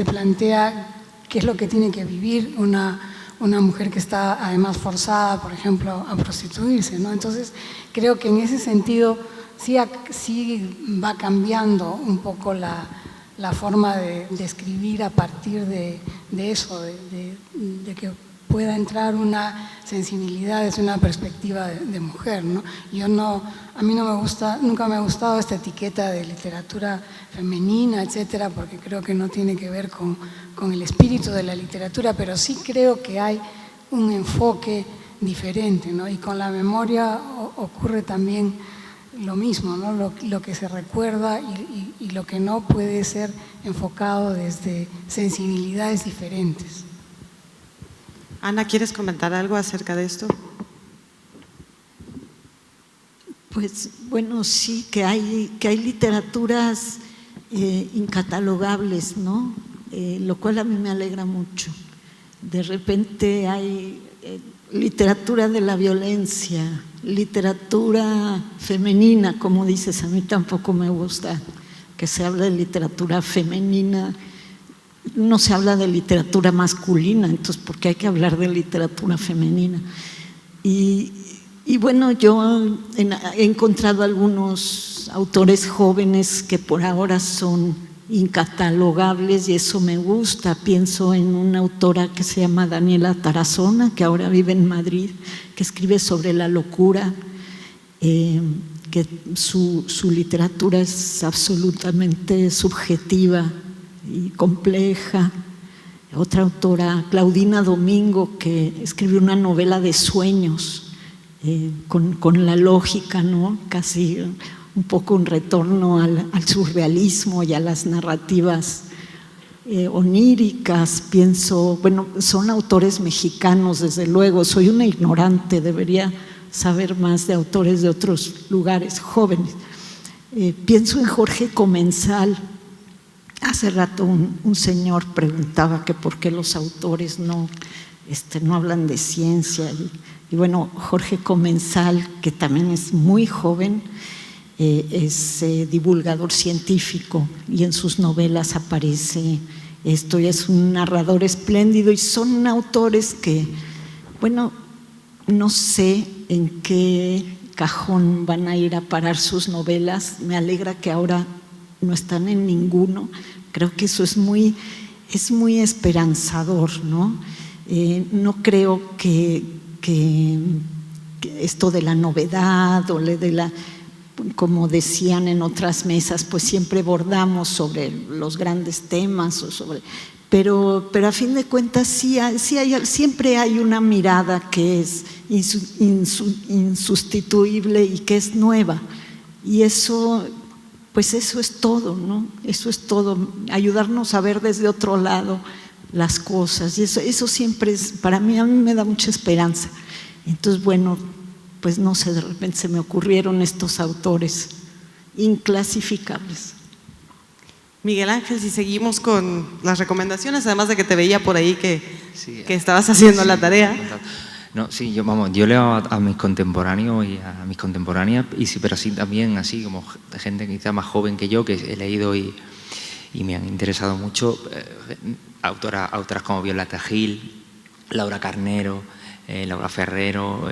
plantea qué es lo que tiene que vivir una mujer que está además forzada, por ejemplo, a prostituirse, ¿no? Entonces, creo que en ese sentido sí va cambiando un poco la forma de escribir a partir de eso, de que pueda entrar una sensibilidad desde una perspectiva de mujer, ¿no? A mí no me gusta, nunca me ha gustado esta etiqueta de literatura femenina, etcétera, porque creo que no tiene que ver con el espíritu de la literatura, pero sí creo que hay un enfoque diferente, ¿no? Y con la memoria ocurre también lo mismo, ¿no? Lo que se recuerda y lo que no puede ser enfocado desde sensibilidades diferentes. Ana, ¿quieres comentar algo acerca de esto? Pues bueno, sí, que hay literaturas incatalogables, ¿no? Lo cual a mí me alegra mucho. De repente hay literatura de la violencia, literatura femenina, como dices, a mí tampoco me gusta que se hable de literatura femenina. No se habla de literatura masculina, entonces ¿por qué hay que hablar de literatura femenina? Y bueno, yo he encontrado algunos autores jóvenes que por ahora son incatalogables y eso me gusta. Pienso en una autora que se llama Daniela Tarazona, que ahora vive en Madrid, que escribe sobre la locura, que su literatura es absolutamente subjetiva y compleja. Otra autora, Claudina Domingo, que escribió una novela de sueños, con la lógica, ¿no? Casi un poco un retorno al surrealismo y a las narrativas oníricas. Pienso, bueno, son autores mexicanos, desde luego. Soy una ignorante, debería saber más de autores de otros lugares, jóvenes. Pienso en Jorge Comensal. Hace rato un señor preguntaba que por qué los autores no hablan de ciencia. Y bueno, Jorge Comensal, que también es muy joven, es divulgador científico y en sus novelas aparece esto, y es un narrador espléndido, y son autores que, bueno, no sé en qué cajón van a ir a parar sus novelas. Me alegra que ahora no están en ninguno. Creo que eso es muy esperanzador, ¿no? No creo que esto de la novedad o de la, como decían en otras mesas, pues siempre bordamos sobre los grandes temas, pero a fin de cuentas siempre hay una mirada que es insustituible y que es nueva, y eso, pues eso es todo, ¿no? Eso es todo, ayudarnos a ver desde otro lado las cosas, y eso siempre es, para mí, a mí me da mucha esperanza. Entonces, bueno, pues no sé, de repente se me ocurrieron estos autores inclasificables. Miguel Ángel, si seguimos con las recomendaciones, además de que te veía por ahí que estabas haciendo la tarea. No, sí, yo leo a mis contemporáneos y a mis contemporáneas, pero sí también así como gente quizá más joven que yo, que he leído y me han interesado mucho, autoras como Violeta Gil, Laura Carnero, Laura Ferrero,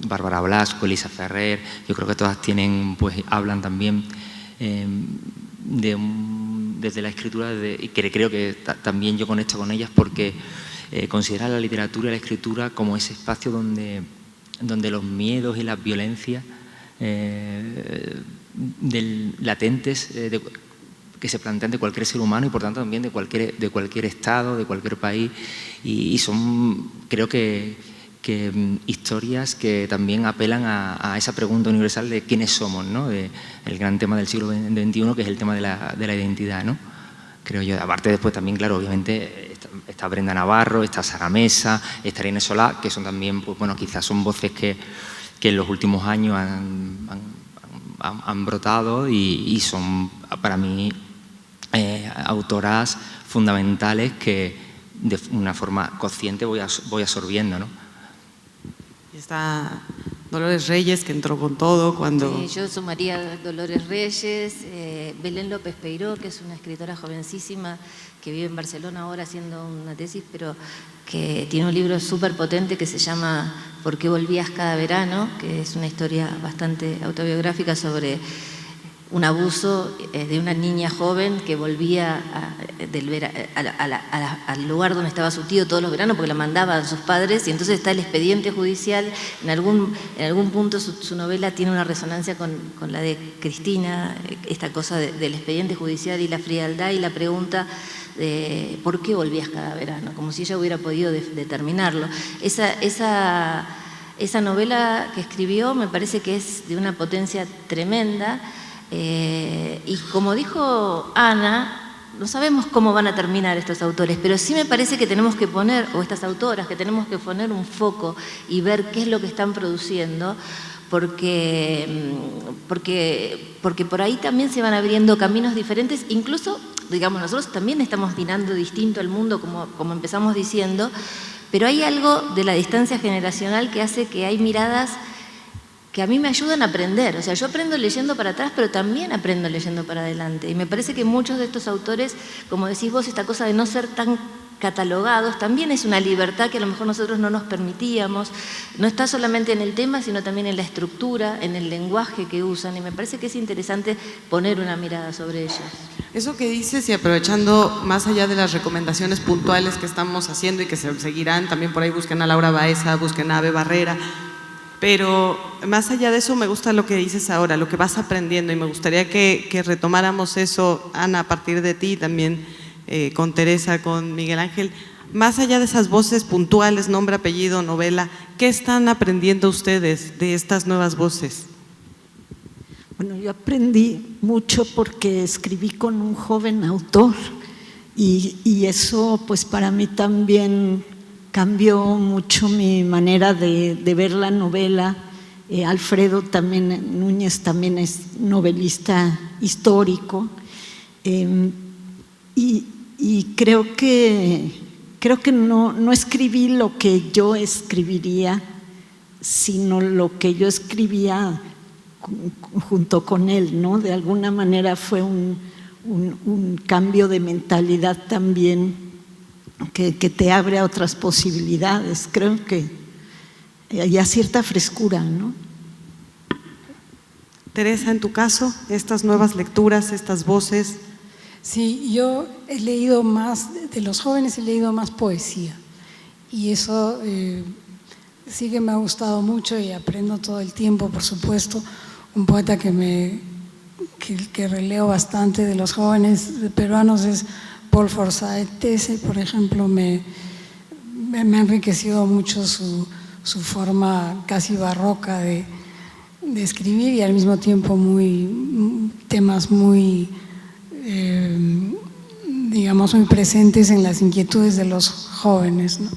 Bárbara Blasco, Elisa Ferrer. Yo creo que todas hablan también desde la escritura, y que creo que también yo conecto con ellas, porque consideran la literatura y la escritura como ese espacio donde los miedos y las violencias latentes que se plantean de cualquier ser humano, y por tanto también de cualquier estado, de cualquier país, y son, creo que historias que también apelan a esa pregunta universal de quiénes somos, ¿no? El gran tema del siglo XXI, que es el tema de la identidad, ¿no? Creo yo. Aparte, después también, claro, obviamente está Brenda Navarro, está Sara Mesa, está Irene Solá, que son también, pues bueno, quizás son voces que en los últimos años han han brotado y son para mí autoras fundamentales que de una forma consciente voy absorbiendo, ¿no? Y está Dolores Reyes, que entró con todo cuando... Sí, yo sumaría Dolores Reyes, Belén López Peiró, que es una escritora jovencísima que vive en Barcelona ahora haciendo una tesis, pero que tiene un libro súper potente que se llama ¿Por qué volvías cada verano?, que es una historia bastante autobiográfica sobre un abuso de una niña joven que volvía al lugar donde estaba su tío todos los veranos porque la mandaban sus padres, y entonces está el expediente judicial. En algún punto su novela tiene una resonancia con la de Cristina, esta cosa del expediente judicial y la frialdad y la pregunta de ¿por qué volvías cada verano? Como si ella hubiera podido determinarlo. Esa novela que escribió me parece que es de una potencia tremenda. Y como dijo Ana, no sabemos cómo van a terminar estos autores, pero sí me parece que tenemos que poner, o estas autoras, que tenemos que poner un foco y ver qué es lo que están produciendo, porque por ahí también se van abriendo caminos diferentes. Incluso, digamos, nosotros también estamos mirando distinto al mundo, como empezamos diciendo, pero hay algo de la distancia generacional que hace que hay miradas que a mí me ayudan a aprender. O sea, yo aprendo leyendo para atrás, pero también aprendo leyendo para adelante. Y me parece que muchos de estos autores, como decís vos, esta cosa de no ser tan catalogados, también es una libertad que a lo mejor nosotros no nos permitíamos. No está solamente en el tema, sino también en la estructura, en el lenguaje que usan. Y me parece que es interesante poner una mirada sobre ellos. Eso que dices, y aprovechando más allá de las recomendaciones puntuales que estamos haciendo y que se seguirán, también por ahí busquen a Laura Baeza, busquen a Ave Barrera. Pero más allá de eso me gusta lo que dices ahora, lo que vas aprendiendo, y me gustaría que retomáramos eso, Ana, a partir de ti, también con Teresa, con Miguel Ángel. Más allá de esas voces puntuales, nombre, apellido, novela, ¿qué están aprendiendo ustedes de estas nuevas voces? Bueno, yo aprendí mucho porque escribí con un joven autor y eso pues para mí también cambió mucho mi manera de ver la novela. Alfredo Núñez también es novelista histórico, y creo que no escribí lo que yo escribiría, sino lo que yo escribía junto con él, ¿no? De alguna manera fue un cambio de mentalidad también que te abre a otras posibilidades. Creo que hay cierta frescura, ¿no? Teresa, en tu caso, estas nuevas lecturas, estas voces. Sí, yo he leído más, de los jóvenes he leído más poesía, y eso sí que me ha gustado mucho y aprendo todo el tiempo, por supuesto. Un poeta que releo bastante de los jóvenes peruanos es Paul Forsyth Tese, por ejemplo. Me ha enriquecido mucho su forma casi barroca de escribir, y al mismo tiempo temas muy, digamos, muy presentes en las inquietudes de los jóvenes, ¿no?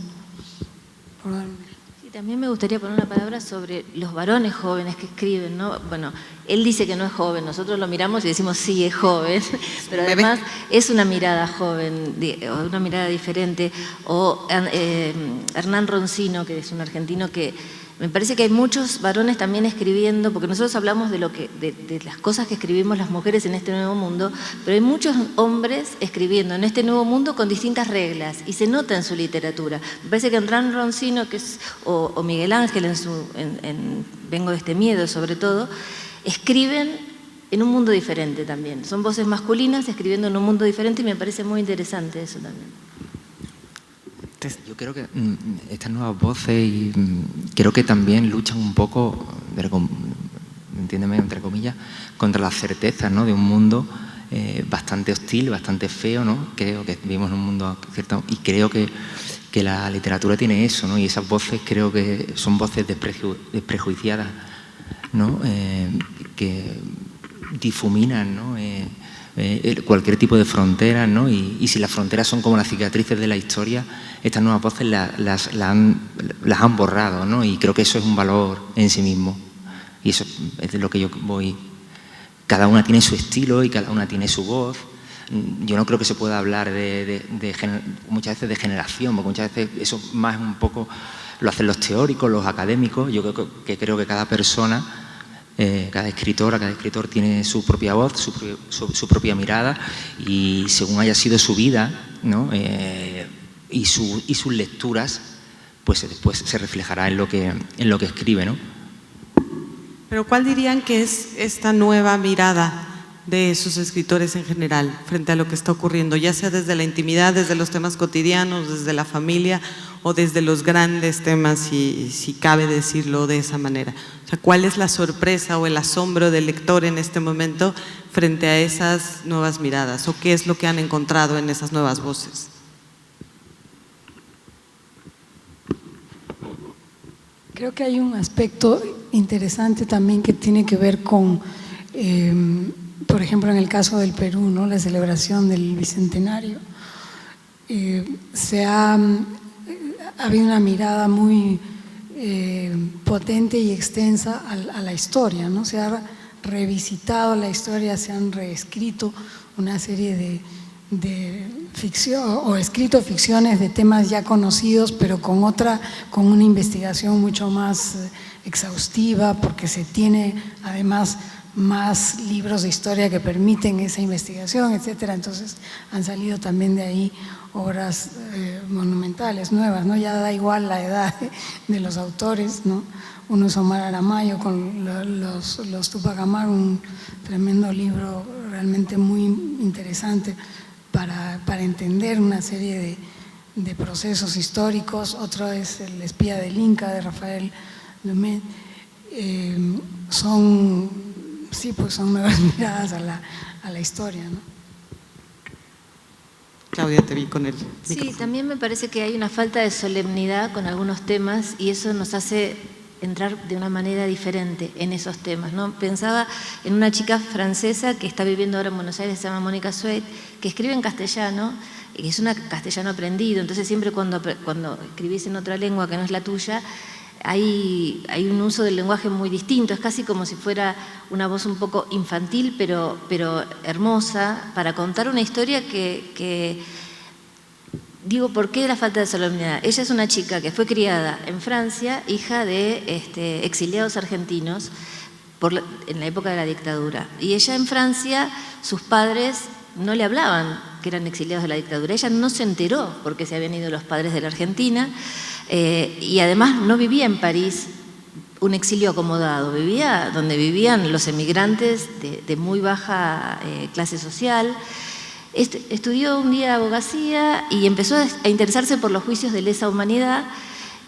Sí, también me gustaría poner una palabra sobre los varones jóvenes que escriben, ¿no? Bueno, él dice que no es joven, nosotros lo miramos y decimos sí, es joven, pero además es una mirada joven, una mirada diferente. O Hernán Roncino, que es un argentino, que me parece que hay muchos varones también escribiendo, porque nosotros hablamos de las cosas que escribimos las mujeres en este nuevo mundo, pero hay muchos hombres escribiendo en este nuevo mundo con distintas reglas, y se nota en su literatura. Me parece que Hernán Roncino, o Miguel Ángel en Vengo de este miedo sobre todo, escriben en un mundo diferente también. Son voces masculinas escribiendo en un mundo diferente, y me parece muy interesante eso también. Yo creo que estas nuevas voces creo que también luchan un poco, entiéndeme, entre comillas, contra las certezas, ¿no?, de un mundo bastante hostil, bastante feo, ¿no? Creo que vivimos en un mundo cierto, y creo que la literatura tiene eso, ¿no? Y esas voces creo que son voces desprejuiciadas, ¿no? Que difuminan, ¿no? Cualquier tipo de fronteras, ¿no? Y si las fronteras son como las cicatrices de la historia, estas nuevas voces las han borrado, ¿no? Y creo que eso es un valor en sí mismo, y eso es de lo que yo voy cada una tiene su estilo y cada una tiene su voz. Yo no creo que se pueda hablar muchas veces de generación, porque muchas veces eso más un poco lo hacen los teóricos, los académicos. Yo creo que cada persona, cada escritora, cada escritor tiene su propia voz, su propia mirada, y según haya sido su vida, ¿no? y sus lecturas, pues después se reflejará en lo que escribe, ¿no? Pero ¿cuál dirían que es esta nueva mirada de sus escritores en general frente a lo que está ocurriendo, ya sea desde la intimidad, desde los temas cotidianos, desde la familia o desde los grandes temas, si cabe decirlo de esa manera? O sea, ¿cuál es la sorpresa o el asombro del lector en este momento frente a esas nuevas miradas? ¿O qué es lo que han encontrado en esas nuevas voces? Creo que hay un aspecto interesante también que tiene que ver con, por ejemplo, en el caso del Perú, ¿no? La celebración del Bicentenario. Ha habido una mirada muy potente y extensa a la historia, ¿no? Se ha revisitado la historia, se han reescrito una serie de ficción o escrito ficciones de temas ya conocidos, pero con una investigación mucho más exhaustiva, porque se tiene además más libros de historia que permiten esa investigación, etcétera. Entonces han salido también de ahí obras monumentales, nuevas, ¿no? Ya da igual la edad de los autores, ¿no? Uno es Omar Aramayo con los Tupac Amaru, un tremendo libro realmente muy interesante para entender una serie de procesos históricos. Otro es El espía del Inca, de Rafael Dumet. Son nuevas miradas a la historia, ¿no? Claudia, te vi con el micrófono. Sí, también me parece que hay una falta de solemnidad con algunos temas y eso nos hace entrar de una manera diferente en esos temas, ¿no? Pensaba en una chica francesa que está viviendo ahora en Buenos Aires, se llama Mónica Suet, que escribe en castellano, y es un castellano aprendido, entonces siempre cuando escribís en otra lengua que no es la tuya, hay un uso del lenguaje muy distinto, es casi como si fuera una voz un poco infantil, pero hermosa, para contar una historia que digo, ¿por qué la falta de solemnidad? Ella es una chica que fue criada en Francia, hija de exiliados argentinos en la época de la dictadura. Y ella en Francia, sus padres no le hablaban que eran exiliados de la dictadura. Ella no se enteró porque se habían ido los padres de la Argentina y además no vivía en París un exilio acomodado, vivía donde vivían los emigrantes de muy baja clase social. Estudió un día abogacía y empezó a interesarse por los juicios de lesa humanidad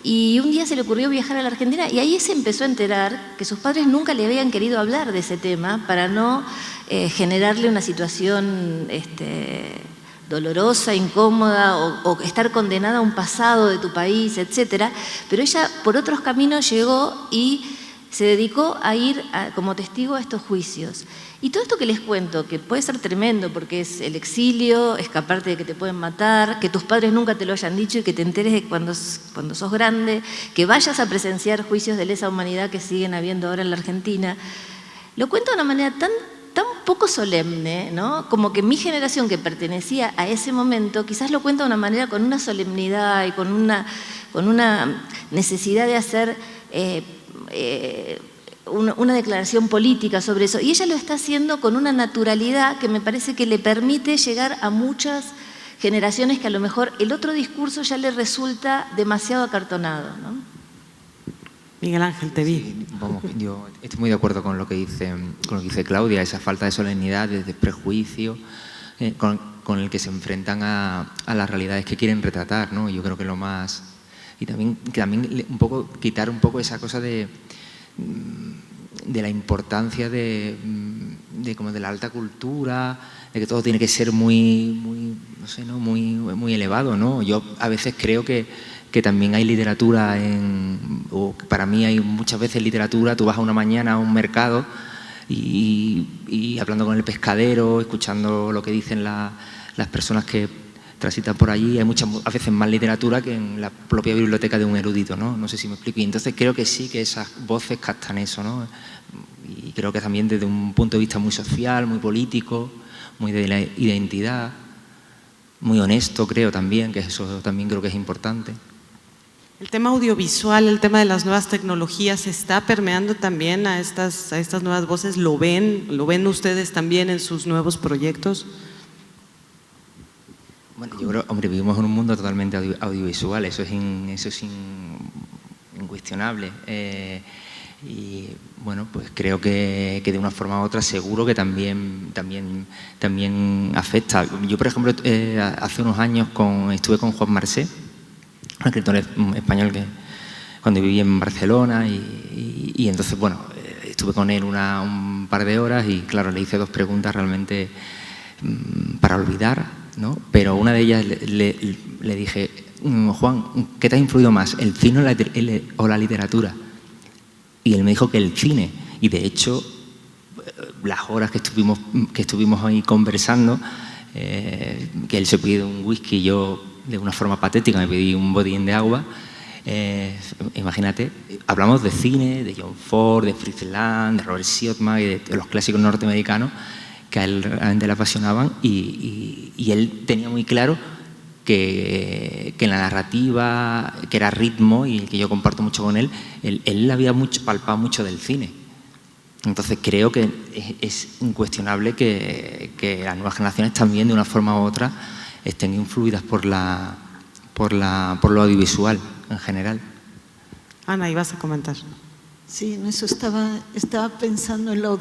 y un día se le ocurrió viajar a la Argentina y ahí se empezó a enterar que sus padres nunca le habían querido hablar de ese tema para no generarle una situación dolorosa, incómoda o estar condenada a un pasado de tu país, etcétera. Pero ella por otros caminos llegó y se dedicó a ir como testigo a estos juicios. Y todo esto que les cuento, que puede ser tremendo porque es el exilio, escaparte de que te pueden matar, que tus padres nunca te lo hayan dicho y que te enteres de cuando sos grande, que vayas a presenciar juicios de lesa humanidad que siguen habiendo ahora en la Argentina, lo cuento de una manera tan poco solemne, ¿no? Como que mi generación que pertenecía a ese momento quizás lo cuenta de una manera con una solemnidad y con una necesidad de hacer una declaración política sobre eso. Y ella lo está haciendo con una naturalidad que me parece que le permite llegar a muchas generaciones que a lo mejor el otro discurso ya le resulta demasiado acartonado, ¿no? Miguel Ángel, te vi. Sí, vamos, yo estoy muy de acuerdo con lo que dice Claudia, esa falta de solemnidad, de desprejuicio con el que se enfrentan a las realidades que quieren retratar, ¿no? Yo creo que lo más... Y también un poco quitar un poco esa cosa de la importancia de la alta cultura, de que todo tiene que ser muy elevado, ¿no? Yo a veces creo que también hay literatura o para mí hay muchas veces literatura, tú vas a una mañana a un mercado y hablando con el pescadero, escuchando lo que dicen las personas que transitan por allí, hay a veces más literatura que en la propia biblioteca de un erudito, ¿no? No sé si me explico. Y entonces creo que sí, que esas voces captan eso, ¿no? y creo que también desde un punto de vista muy social, muy político, muy de la identidad, muy honesto, creo también, que eso también creo que es importante. El tema audiovisual, el tema de las nuevas tecnologías está permeando también a estas nuevas voces. ¿Lo ven ustedes también en sus nuevos proyectos? Bueno, yo creo, hombre, vivimos en un mundo totalmente audiovisual, eso es incuestionable. Y bueno, pues creo que de una forma u otra seguro que también afecta. Yo, por ejemplo, hace unos años estuve con Juan Marsé, un escritor español que cuando viví en Barcelona y entonces, bueno, estuve con él un par de horas y claro, le hice 2 preguntas realmente para olvidar, ¿no? Pero una de ellas le dije, Juan, ¿qué te ha influido más, el cine o la literatura? Y él me dijo que el cine, y de hecho las horas que estuvimos ahí conversando, que él se pidió un whisky y yo de una forma patética me pedí un botín de agua, imagínate, hablamos de cine, de John Ford, de Fritz Lang, de Robert Siodmak y de los clásicos norteamericanos que a él realmente le apasionaban y él tenía muy claro que la narrativa, que era ritmo y que yo comparto mucho con él había palpado mucho del cine. Entonces creo que es incuestionable que las nuevas generaciones también de una forma u otra estén influidas por lo audiovisual en general. Ana, ibas a comentar. Sí, en eso estaba pensando en lo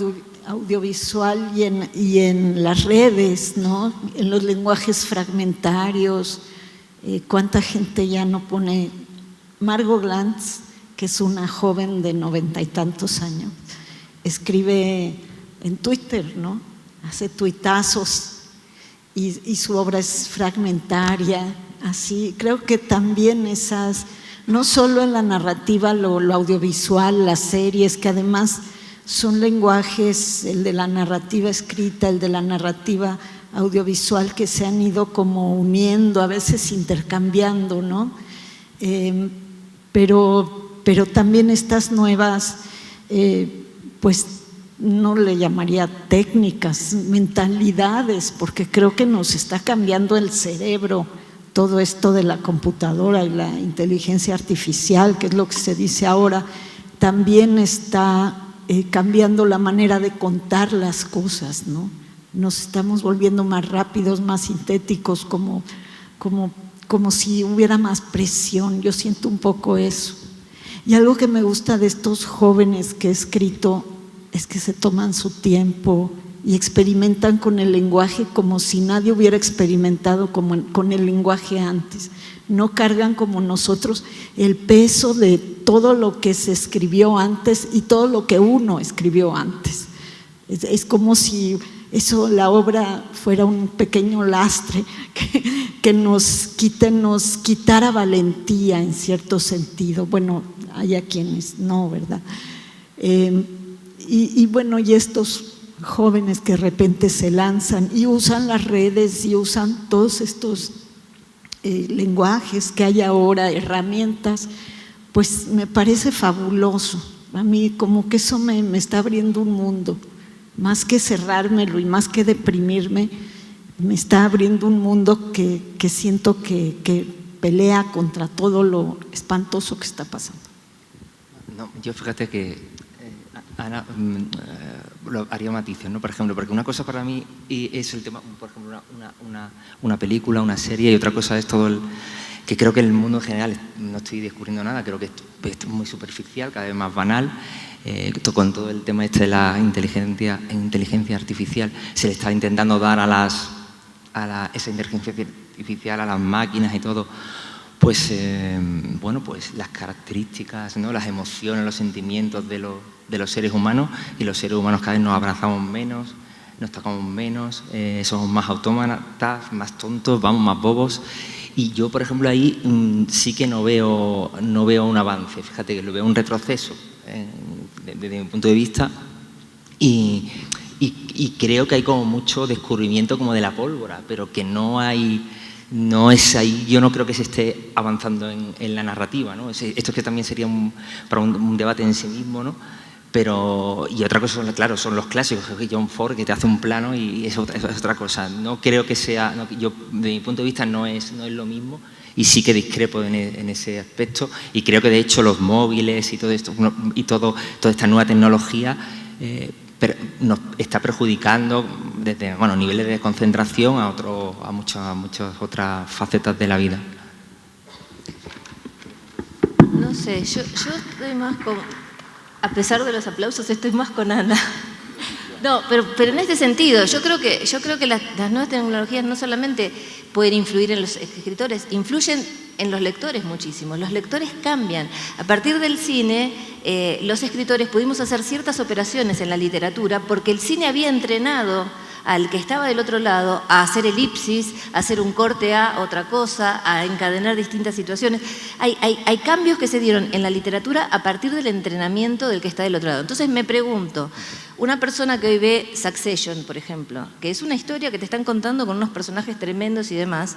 audiovisual y en las redes, ¿no? En los lenguajes fragmentarios, cuánta gente ya no pone. Margot Glantz, que es una joven de 90 y tantos años, escribe en Twitter, ¿no? Hace tuitazos y su obra es fragmentaria, así. Creo que también no solo en la narrativa, lo audiovisual, las series, que además son lenguajes, el de la narrativa escrita, el de la narrativa audiovisual, que se han ido como uniendo, a veces intercambiando, ¿no? Pero también estas nuevas, pues no le llamaría técnicas, mentalidades, porque creo que nos está cambiando el cerebro todo esto de la computadora y la inteligencia artificial, que es lo que se dice ahora, también está cambiando la manera de contar las cosas, ¿no? Nos estamos volviendo más rápidos, más sintéticos, como si hubiera más presión. Yo siento un poco eso. Y algo que me gusta de estos jóvenes que he escrito es que se toman su tiempo y experimentan con el lenguaje como si nadie hubiera experimentado con el lenguaje antes. No cargan como nosotros el peso de todo lo que se escribió antes y todo lo que uno escribió antes. Es como si la obra fuera un pequeño lastre que nos quitara valentía en cierto sentido. Bueno, hay a quienes no, ¿verdad? Y bueno, y estos jóvenes que de repente se lanzan y usan las redes y usan todos estos lenguajes que hay ahora, herramientas, pues me parece fabuloso. A mí como que eso me está abriendo un mundo, más que cerrármelo y más que deprimirme, me está abriendo un mundo que siento que pelea contra todo lo espantoso que está pasando. No, yo fíjate que Ana, lo haría matices, ¿no? Por ejemplo, porque una cosa para mí es el tema, por ejemplo, una película, una serie, y otra cosa es todo que creo que en el mundo en general, no estoy descubriendo nada, creo que esto es muy superficial, cada vez más banal, con todo el tema de la inteligencia artificial, se le está intentando dar esa inteligencia artificial a las máquinas y todo, pues bueno, pues las características, ¿no? Las emociones, los sentimientos de los seres humanos, y los seres humanos cada vez nos abrazamos menos, nos tocamos menos, somos más autómatas, más tontos, vamos más bobos. Y yo, por ejemplo, ahí sí que no veo un avance, fíjate que lo veo un retroceso desde mi punto de vista, y creo que hay como mucho descubrimiento como de la pólvora, pero que no es ahí, yo no creo que se esté avanzando en la narrativa, ¿no? Esto que también sería para un debate en sí mismo, ¿no? y otra cosa, claro, son los clásicos, John Ford, que te hace un plano y es otra cosa. No creo que sea, yo, de mi punto de vista, no es lo mismo, y sí que discrepo en ese aspecto, y creo que de hecho los móviles y todo esto, y toda esta nueva tecnología nos está perjudicando desde niveles de concentración a muchas otras facetas de la vida. No sé, yo estoy más a pesar de los aplausos, estoy más con Ana. No, pero en este sentido, yo creo que las nuevas tecnologías no solamente pueden influir en los escritores, influyen en los lectores muchísimo. Los lectores cambian. A partir del cine, los escritores pudimos hacer ciertas operaciones en la literatura porque el cine había entrenado al que estaba del otro lado a hacer elipsis, a hacer un corte a otra cosa, a encadenar distintas situaciones. Hay cambios que se dieron en la literatura a partir del entrenamiento del que está del otro lado. Entonces me pregunto, una persona que hoy ve Succession, por ejemplo, que es una historia que te están contando con unos personajes tremendos y demás,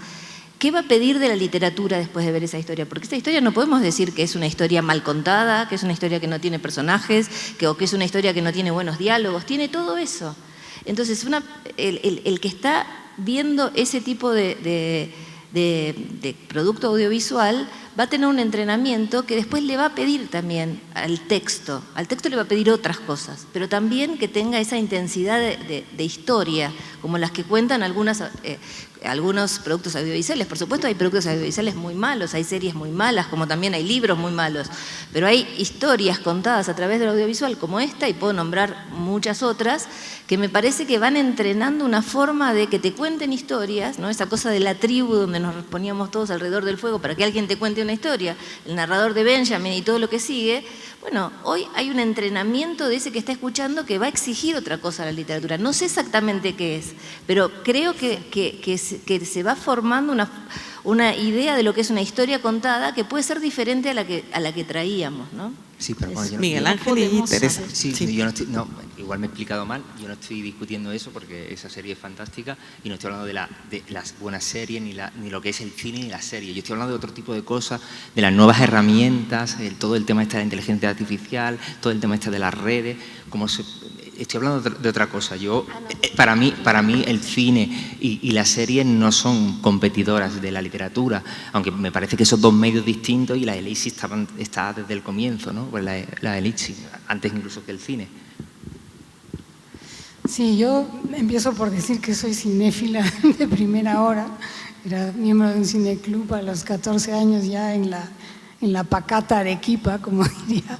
¿qué va a pedir de la literatura después de ver esa historia? Porque esa historia no podemos decir que es una historia mal contada, que es una historia que no tiene personajes, o que es una historia que no tiene buenos diálogos, tiene todo eso. Entonces, el que está viendo ese tipo de producto audiovisual va a tener un entrenamiento que después le va a pedir también al texto le va a pedir otras cosas, pero también que tenga esa intensidad de historia, como las que cuentan algunos productos audiovisuales. Por supuesto hay productos audiovisuales muy malos, hay series muy malas, como también hay libros muy malos, pero hay historias contadas a través del audiovisual como esta, y puedo nombrar muchas otras, que me parece que van entrenando una forma de que te cuenten historias, ¿no? Esa cosa de la tribu donde nos poníamos todos alrededor del fuego para que alguien te cuente una historia, el narrador de Benjamin y todo lo que sigue. Bueno, hoy hay un entrenamiento de ese que está escuchando que va a exigir otra cosa a la literatura. No sé exactamente qué es, pero creo que se va formando una idea de lo que es una historia contada que puede ser diferente a la que traíamos, ¿no? Sí, pero bueno, Miguel Ángel y Teresa. Sí, yo no estoy, igual me he explicado mal, yo no estoy discutiendo eso porque esa serie es fantástica y no estoy hablando de las buenas series, ni lo que es el cine ni la serie. Yo estoy hablando de otro tipo de cosas, de las nuevas herramientas, todo el tema de la inteligencia artificial, todo el tema de las redes, estoy hablando de otra cosa. Para mí el cine y la serie no son competidoras de la literatura, aunque me parece que son dos medios distintos y la elipsis está desde el comienzo, ¿no? Pues la elipsis, antes incluso que el cine. Sí, yo empiezo por decir que soy cinéfila de primera hora. Era miembro de un cineclub a los 14 años ya en la pacata Arequipa, como diría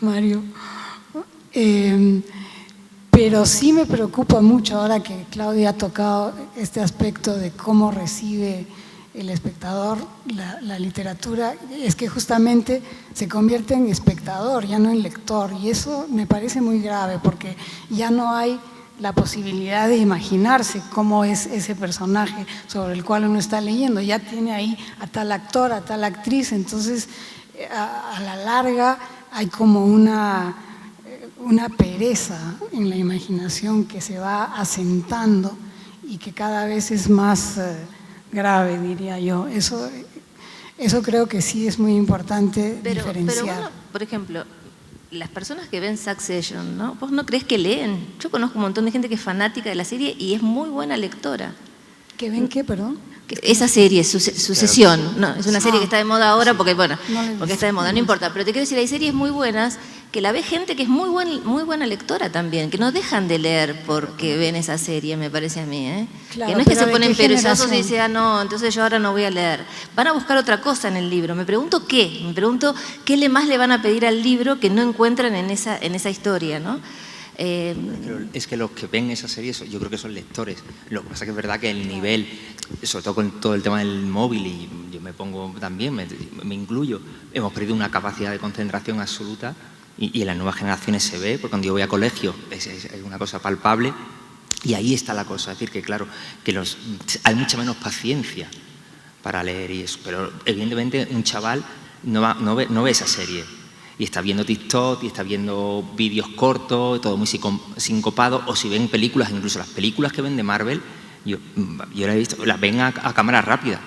Mario. Pero sí me preocupa mucho ahora que Claudia ha tocado este aspecto de cómo recibe el espectador la literatura, es que justamente se convierte en espectador, ya no en lector, y eso me parece muy grave porque ya no hay la posibilidad de imaginarse cómo es ese personaje sobre el cual uno está leyendo, ya tiene ahí a tal actor, a tal actriz, entonces a la larga hay como una pereza en la imaginación que se va asentando y que cada vez es más grave, diría yo. Eso creo que sí es muy importante diferenciar. Pero bueno, por ejemplo, las personas que ven Succession, ¿no? ¿Vos no crees que leen? Yo conozco un montón de gente que es fanática de la serie y es muy buena lectora. ¿Que ven qué, perdón? Esa serie, Sucesión, no, es una serie que está de moda ahora porque está de moda, no importa, pero te quiero decir, hay series muy buenas que la ve gente que es muy buena lectora también, que no dejan de leer porque ven esa serie, me parece a mí, ¿eh? Claro, que no es que se ponen perezosos y dicen, no, entonces yo ahora no voy a leer. Van a buscar otra cosa en el libro. Me pregunto qué más le van a pedir al libro que no encuentran en esa historia, ¿no? Es que los que ven esa serie, yo creo que son lectores. Lo que pasa es que es verdad que el nivel, sobre todo con todo el tema del móvil, y yo me pongo también, me incluyo, hemos perdido una capacidad de concentración absoluta y en las nuevas generaciones se ve, porque cuando yo voy a colegio es una cosa palpable y ahí está la cosa. Es decir, que claro, que hay mucha menos paciencia para leer y eso, pero evidentemente un chaval no ve esa serie. Y está viendo TikTok, y está viendo vídeos cortos, todo muy sincopado, o si ven películas, incluso las películas que ven de Marvel, yo las he visto, las ven a cámara rápida.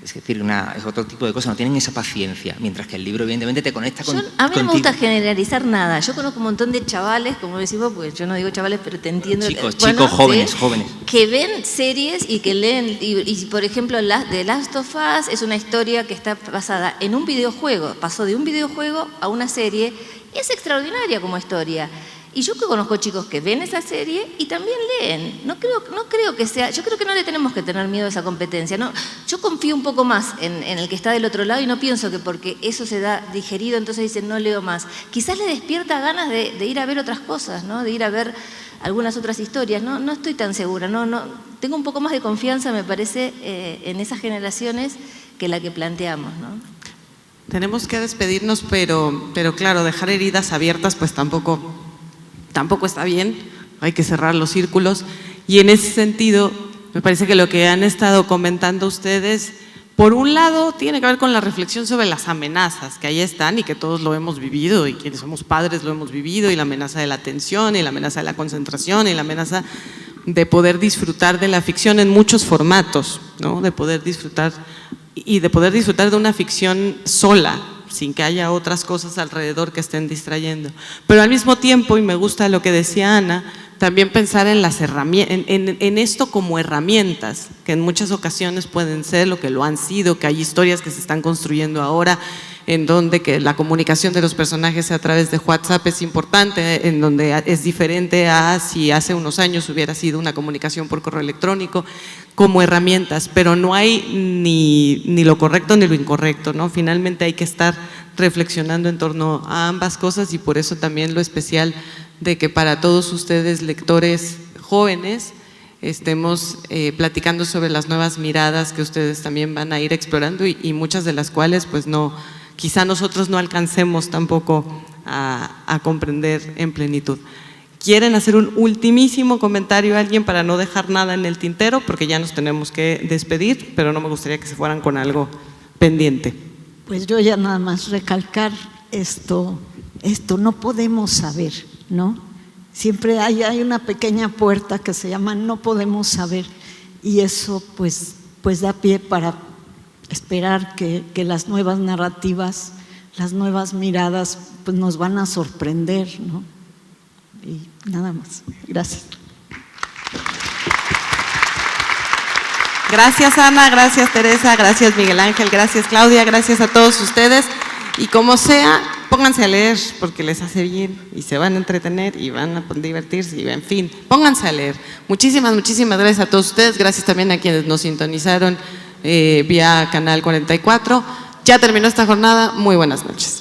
Es decir, es otro tipo de cosas, no tienen esa paciencia, mientras que el libro evidentemente te conecta con... A mí no me gusta generalizar nada. Yo conozco un montón de chavales, como decís vos, porque yo no digo chavales, pero te entiendo. Chicos, jóvenes, ¿sí? jóvenes. Que ven series y que leen, y por ejemplo, The Last of Us es una historia que está basada en un videojuego, pasó de un videojuego a una serie, y es extraordinaria como historia. Y yo que conozco chicos que ven esa serie y también leen. No creo que sea, yo creo que no le tenemos que tener miedo a esa competencia. No, yo confío un poco más en el que está del otro lado y no pienso que porque eso se da digerido, entonces dicen no leo más. Quizás le despierta ganas de ir a ver otras cosas, ¿no? De ir a ver algunas otras historias. No estoy tan segura. Tengo un poco más de confianza, me parece, en esas generaciones que la que planteamos, ¿no? Tenemos que despedirnos, pero claro, dejar heridas abiertas pues tampoco está bien, hay que cerrar los círculos. Y en ese sentido, me parece que lo que han estado comentando ustedes, por un lado, tiene que ver con la reflexión sobre las amenazas que ahí están y que todos lo hemos vivido, y quienes somos padres lo hemos vivido, y la amenaza de la atención, y la amenaza de la concentración, y la amenaza de poder disfrutar de la ficción en muchos formatos, ¿no? De poder disfrutar de una ficción sola, sin que haya otras cosas alrededor que estén distrayendo. Pero al mismo tiempo, y me gusta lo que decía Ana, también pensar en las en esto como herramientas, que en muchas ocasiones pueden ser lo que lo han sido, que hay historias que se están construyendo ahora, en donde que la comunicación de los personajes a través de WhatsApp es importante, en donde es diferente a si hace unos años hubiera sido una comunicación por correo electrónico, como herramientas, pero no hay ni lo correcto ni lo incorrecto, ¿no? Finalmente hay que estar reflexionando en torno a ambas cosas, y por eso también lo especial de que para todos ustedes, lectores jóvenes, estemos platicando sobre las nuevas miradas que ustedes también van a ir explorando, y muchas de las cuales pues quizá nosotros no alcancemos tampoco a comprender en plenitud. ¿Quieren hacer un ultimísimo comentario a alguien para no dejar nada en el tintero? Porque ya nos tenemos que despedir, pero no me gustaría que se fueran con algo pendiente. Pues yo ya nada más recalcar esto no podemos saber, ¿no? Siempre hay una pequeña puerta que se llama no podemos saber, y eso pues da pie para esperar que las nuevas narrativas, las nuevas miradas pues nos van a sorprender, ¿no? Y nada más. Gracias. Gracias Ana, gracias Teresa, gracias Miguel Ángel, gracias Claudia, gracias a todos ustedes. Y como sea, pónganse a leer porque les hace bien y se van a entretener y van a divertirse, y en fin, pónganse a leer. Muchísimas gracias a todos ustedes, gracias también a quienes nos sintonizaron vía Canal 44. Ya terminó esta jornada, muy buenas noches.